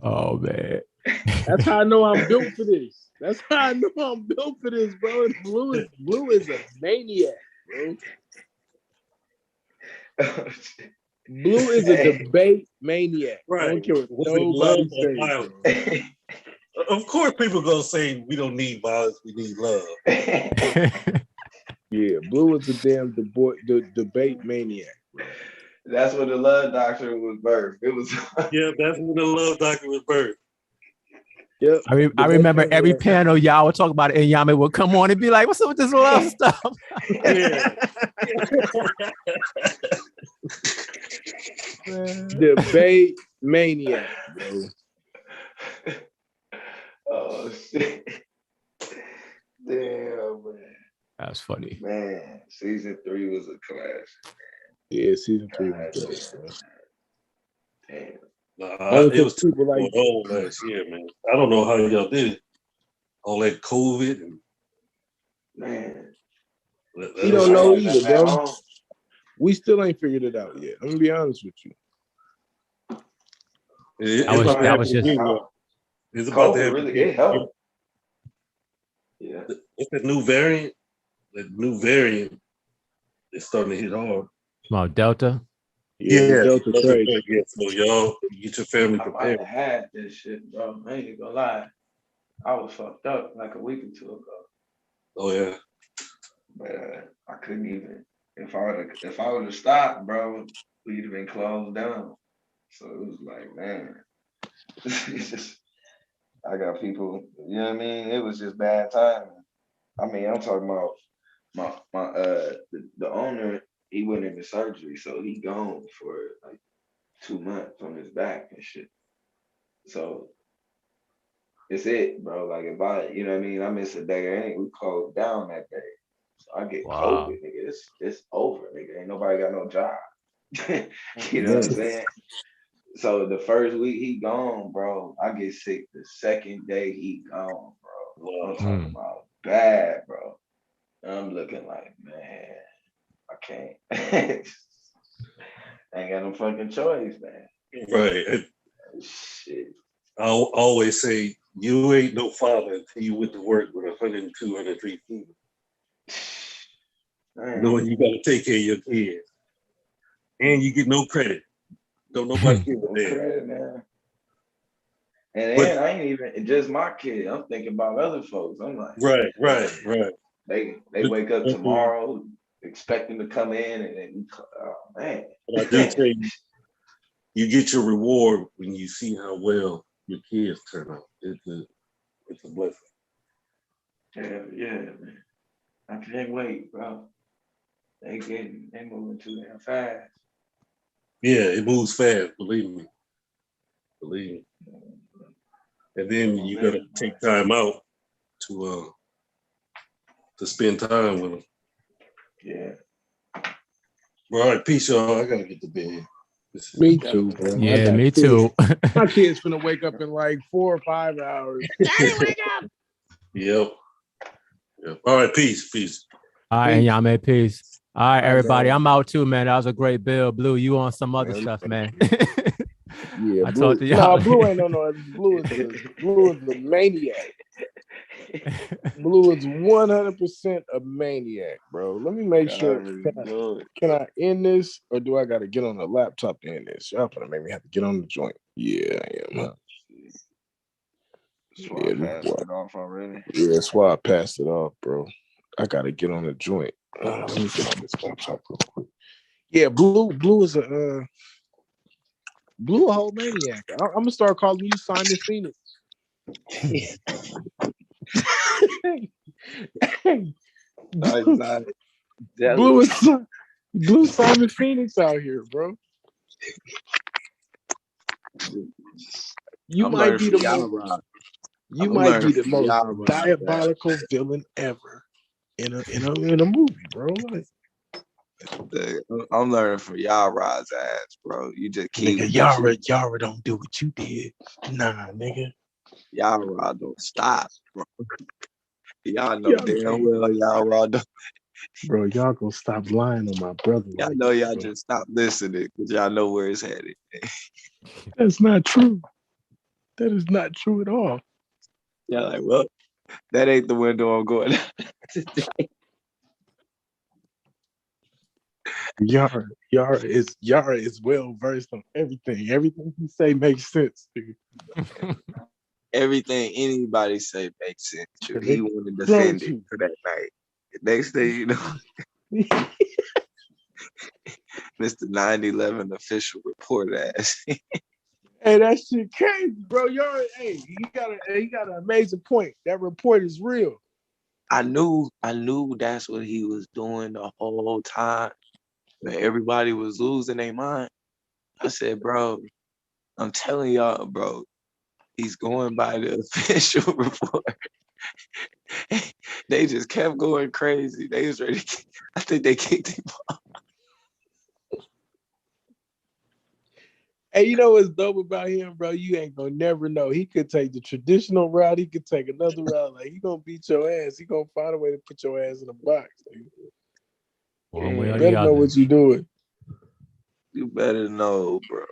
bro. Oh man. That's how I know I'm built for this. That's how I know I'm built for this, bro. Blue is a maniac, bro. Blue is a debate maniac. Right. I don't care what Was it nobody love or says. violence? Of course, people gonna say we don't need violence, we need love. Yeah, Blue is a damn debate maniac, bro. That's when the love doctrine was birthed. It was. Yeah, that's when the love doctrine was birthed. Yep. I remember every panel y'all would talk about it, and Yame would come on and be like, "What's up with this love stuff?" Yeah. Debate maniac, bro. Oh shit! Damn, man. That's funny. Man, season 3 was a classic. Yeah, season 3 was great, bro. Damn. It was too like old last year, man. I don't know how y'all did it. All that COVID and Man. We don't know either, bro. We still ain't figured it out yet. I'm gonna be honest with you. That was just it's about to happen. Really, it helped. Yeah. It's a new variant. The new variant is starting to hit hard. About Delta. Yeah, Delta crazy. Yeah, so y'all get your family I prepared. might have had this shit, bro. I ain't gonna lie. I was fucked up like a week or two ago. Oh yeah. But I couldn't even. if I would have stopped, bro, we'd have been closed down. So it was like, man, it's just I got people, you know what I mean? It was just bad timing. I mean, I'm talking about the owner, he went into surgery, so he gone for like 2 months on his back and shit. So it's it, bro. Like if I, you know what I mean, I miss a day or ain't we closed down that day. So I get Wow. COVID, nigga. It's over, nigga. Ain't nobody got no job. You know what I'm saying? So the first week he gone, bro. I get sick the second day he gone, bro. I'm talking about bad, bro. I'm looking like, man, I can't. I ain't got no fucking choice, man. Right. Shit. I always say you ain't no father until you went to work with 102, 103 fever. Knowing you gotta take care of your kids. And you get no credit. Don't nobody give a damn. Credit, man. And then I ain't even just my kid. I'm thinking about other folks. I'm like, right. They wake up tomorrow expecting to come in and then, oh man. But I do tell you, you get your reward when you see how well your kids turn out. It's a blessing. Yeah, man. I can't wait, bro. They moving too damn fast. Yeah, it moves fast, believe me. And then you gotta take time out to spend time with them. Yeah. Well, all right, peace, y'all. I gotta get to bed. Me too, bro. Yeah, me too. My kid's finna wake up in like 4 or 5 hours. Daddy, wake up! Yep. All right, peace. All right, and y'all made peace. All right, everybody. man. I'm out too, man. That was a great bill. Blue, you on some other stuff, man. Yeah, I Blue. talked to y'all. No, Blue ain't no. Blue is a maniac. Blue is 100% a maniac, bro. Let me make sure. Can I end this, or do I got to get on the laptop to end this? Y'all gonna make me have to get on the joint. Yeah, I am. Swap passed it off already. Yeah, that's why I passed it off, bro. I gotta get on the joint. Let me get on this laptop real quick. Yeah, Blue is a whole maniac. I'm gonna start calling you Simon Phoenix. Blue Simon Phoenix out here, bro. You might be the most diabolical villain ever in a movie, bro. Like, I'm learning from Yara's ass, bro. You just keep nigga, Yara don't do what you did. Nah, nigga. Yara don't stop, bro. Y'all know damn well Yara don't. Bro, y'all gonna stop lying on my brother. Y'all know y'all just stop listening because y'all know where it's headed. That's not true. That is not true at all. Y'all like, well, that ain't the window I'm going today. Yara is well versed on everything. Everything he say makes sense, dude. Everything anybody say makes sense. He wanted to defend it for that night. Next thing you know, Mr. 9/11 official report ass. Hey, that shit crazy, bro. He got an amazing point. That report is real. I knew that's what he was doing the whole time. When everybody was losing their mind. I said, bro, I'm telling y'all, bro, he's going by the official report. They just kept going crazy. They was ready. I think they kicked him off. Hey, you know what's dope about him, bro? You ain't gonna never know. He could take the traditional route. He could take another route. Like, he gonna beat your ass. He gonna find a way to put your ass in a box. One way or you the better know other. what you doing. You better know, bro.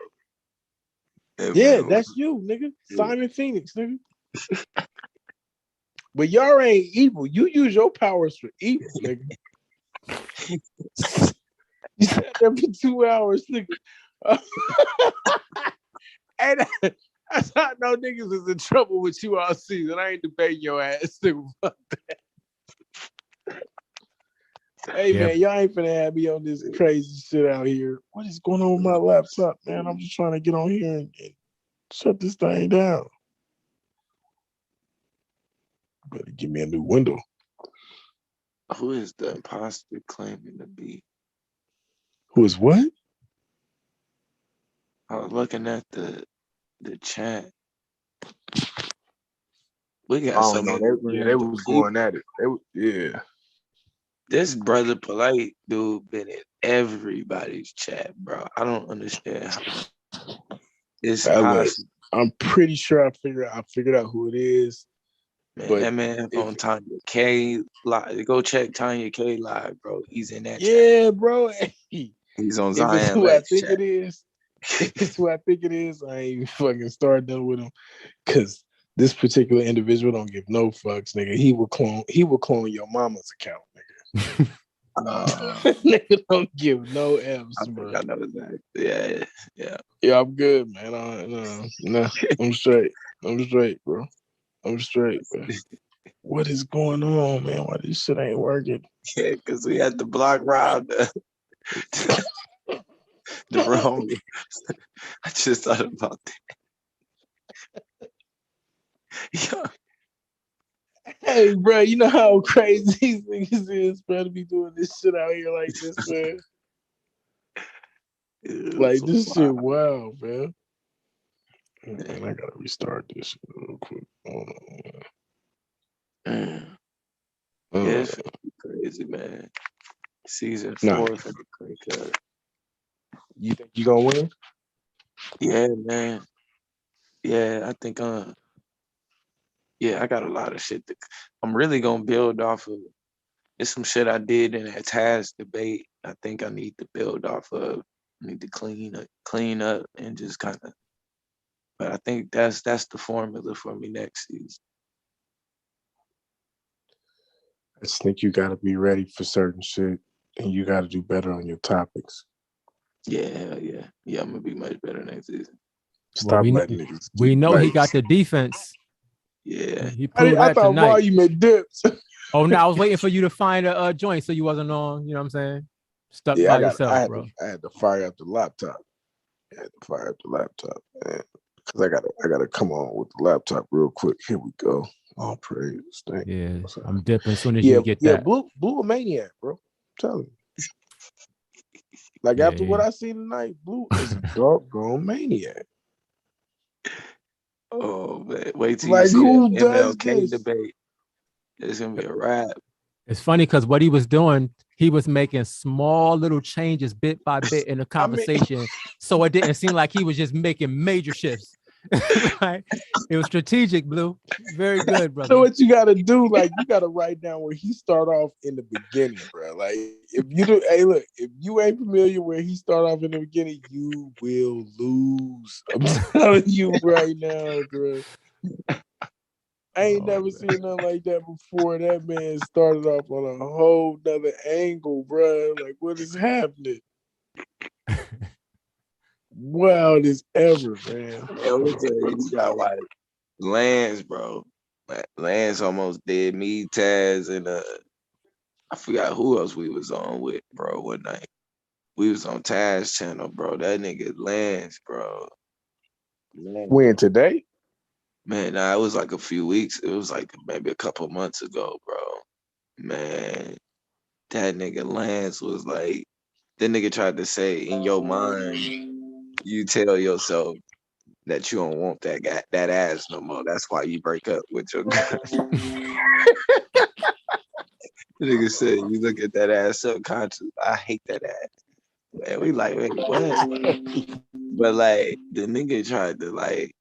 Yeah, that's you, nigga. Simon Phoenix, nigga. But y'all ain't evil. You use your powers for evil, nigga. You sat there for 2 hours, nigga. And that's how I know niggas is in trouble with you all season. I ain't debating your ass, nigga. Fuck that. Hey man, y'all ain't finna have me on this crazy shit out here. What is going on with my laptop, man? I'm just trying to get on here and shut this thing down. Better give me a new window. Who is the imposter claiming to be? Who is what? I was looking at the chat. We got I so don't know. many. They was going at it. Yeah. This brother polite dude been in everybody's chat, bro. I don't understand how it's possible. I'm pretty sure I figured out who it is. Man, But that man on Tanya K live. Go check Tanya K live, bro. He's in that chat. Yeah, bro. He's on If Zion. it's who I think chat. it is, if it's who I think it is, I ain't fucking start done with him. Cause this particular individual don't give no fucks, nigga. He will clone your mama's account, nigga. Nigga don't give no F's, bro. I know that. Yeah. Yeah, I'm good, man. Nah, I'm straight. Bro. I'm straight, bro. What is going on, man? Why this shit ain't working? Yeah, because we had to block Rob the wrong. I just thought about that. Yeah. Hey, bro, you know how crazy these niggas is, bro, to be doing this shit out here like this, man. Like this shit, wow, man. Man, I gotta restart this shit real quick. Yeah, it's crazy, man. Season 4 for the Crank Up. You think you gonna win? Yeah, man. Yeah, I think I got a lot of shit I'm really gonna build off of. It's some shit I did in that task debate. I think I need to build off of. I need to clean up and just kind of. But I think that's the formula for me next season. I just think you gotta be ready for certain shit, and you gotta do better on your topics. Yeah. I'm gonna be much better next season. Stop letting niggas. We know he got the defense. Yeah. He proved that thought tonight. Volume had dips. Oh, no, I was waiting for you to find a joint so you wasn't on, you know what I'm saying? Stuck by yourself, bro. I had to fire up the laptop. Man, because I gotta come on with the laptop real quick. Here we go. All praise. Thank you. I'm dipping as soon as you get that. Blue a maniac, bro. I'm telling you. Like after what I see tonight, Blue is a doggone maniac. Oh man, wait till like you see who that does MLK this? debate. It's gonna be a wrap. It's funny because what he was doing, he was making small little changes bit by bit in the conversation, so it didn't seem like he was just making major shifts. Right? It was strategic, Blue. Very good, brother. So what you gotta do, like you gotta write down where he start off in the beginning, bro. Like if you do, hey, look, if you ain't familiar where he start off in the beginning, you will lose. I'm telling you right now, bro. I ain't never seen nothing like that before. That man started off on a whole nother angle, bro. Like, what is happening? Wild as ever, man. You got like Lance, bro. Lance almost did me, Taz, and I forgot who else we was on with, bro. One night we was on Taz channel, bro. That nigga Lance, bro. When today? Man, nah, it was like a few weeks. It was like maybe a couple months ago, bro. Man, that nigga Lance was like, that nigga tried to say in your mind, you tell yourself that you don't want that ass no more. That's why you break up with your girl. The nigga said, you look at that ass subconscious. I hate that ass. Man, we like, wait, what? But like, the nigga tried to like,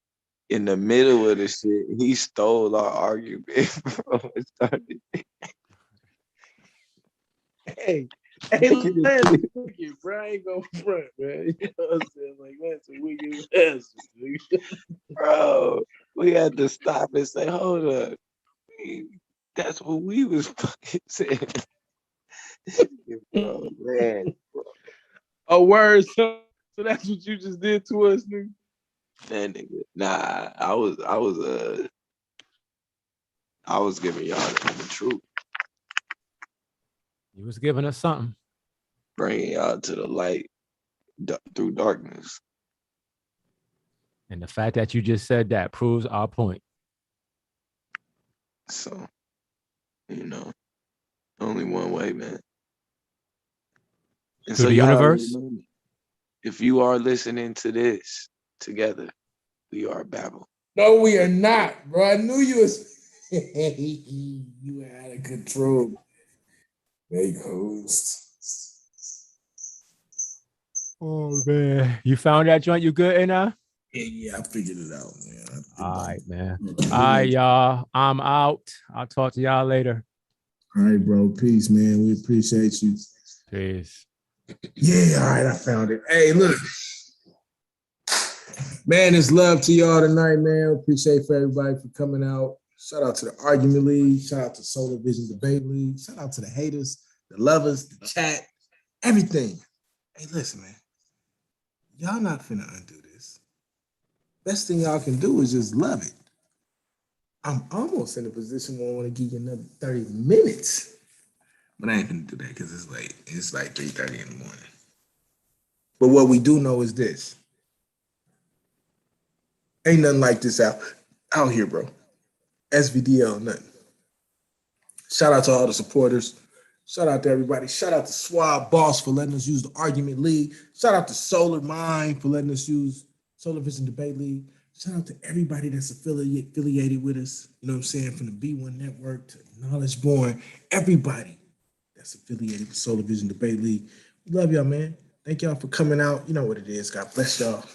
in the middle of the shit, he stole our argument, bro. Hey, Lance, bro, I ain't going front, man. You know what I'm saying? Like, Lance, a wicked ass, bro. We had to stop and say, hold up. That's what we was fucking saying. Bro, man. Bro. Oh, word, so that's what you just did to us, nigga? Man, nigga. Nah, I was giving y'all the truth. He was giving us something. Bringing y'all to the light through darkness. And the fact that you just said that proves our point. So, only one way, man. And To so the y'all universe? remember, if you are listening to this together, we are Babel. No, we are not, bro. I knew you was you were out of control. Make host. Oh man. You found that joint? You good, now? Yeah, I figured it out, man. All right, man. All right, y'all. I'm out. I'll talk to y'all later. All right, bro. Peace, man. We appreciate you. Peace. Yeah, all right, I found it. Hey, look. Man, it's love to y'all tonight, man. Appreciate for everybody for coming out. Shout out to the Argument League. Shout out to Solar Vision Debate League. Shout out to the haters, the lovers, the chat, everything. Hey, listen, man. Y'all not finna undo this. Best thing y'all can do is just love it. I'm almost in a position where I want to give you another 30 minutes. But I ain't gonna do that because it's late. It's like 3:30 in the morning. But what we do know is this. Ain't nothing like this out here, bro. SVDL, nothing. Shout out to all the supporters. Shout out to everybody. Shout out to Swab Boss for letting us use the Argument League. Shout out to Solar Mind for letting us use Solar Vision Debate League. Shout out to everybody that's affiliated with us. You know what I'm saying? From the B1 Network to Knowledge Born. Everybody that's affiliated with Solar Vision Debate League. We love y'all, man. Thank y'all for coming out. You know what it is. God bless y'all.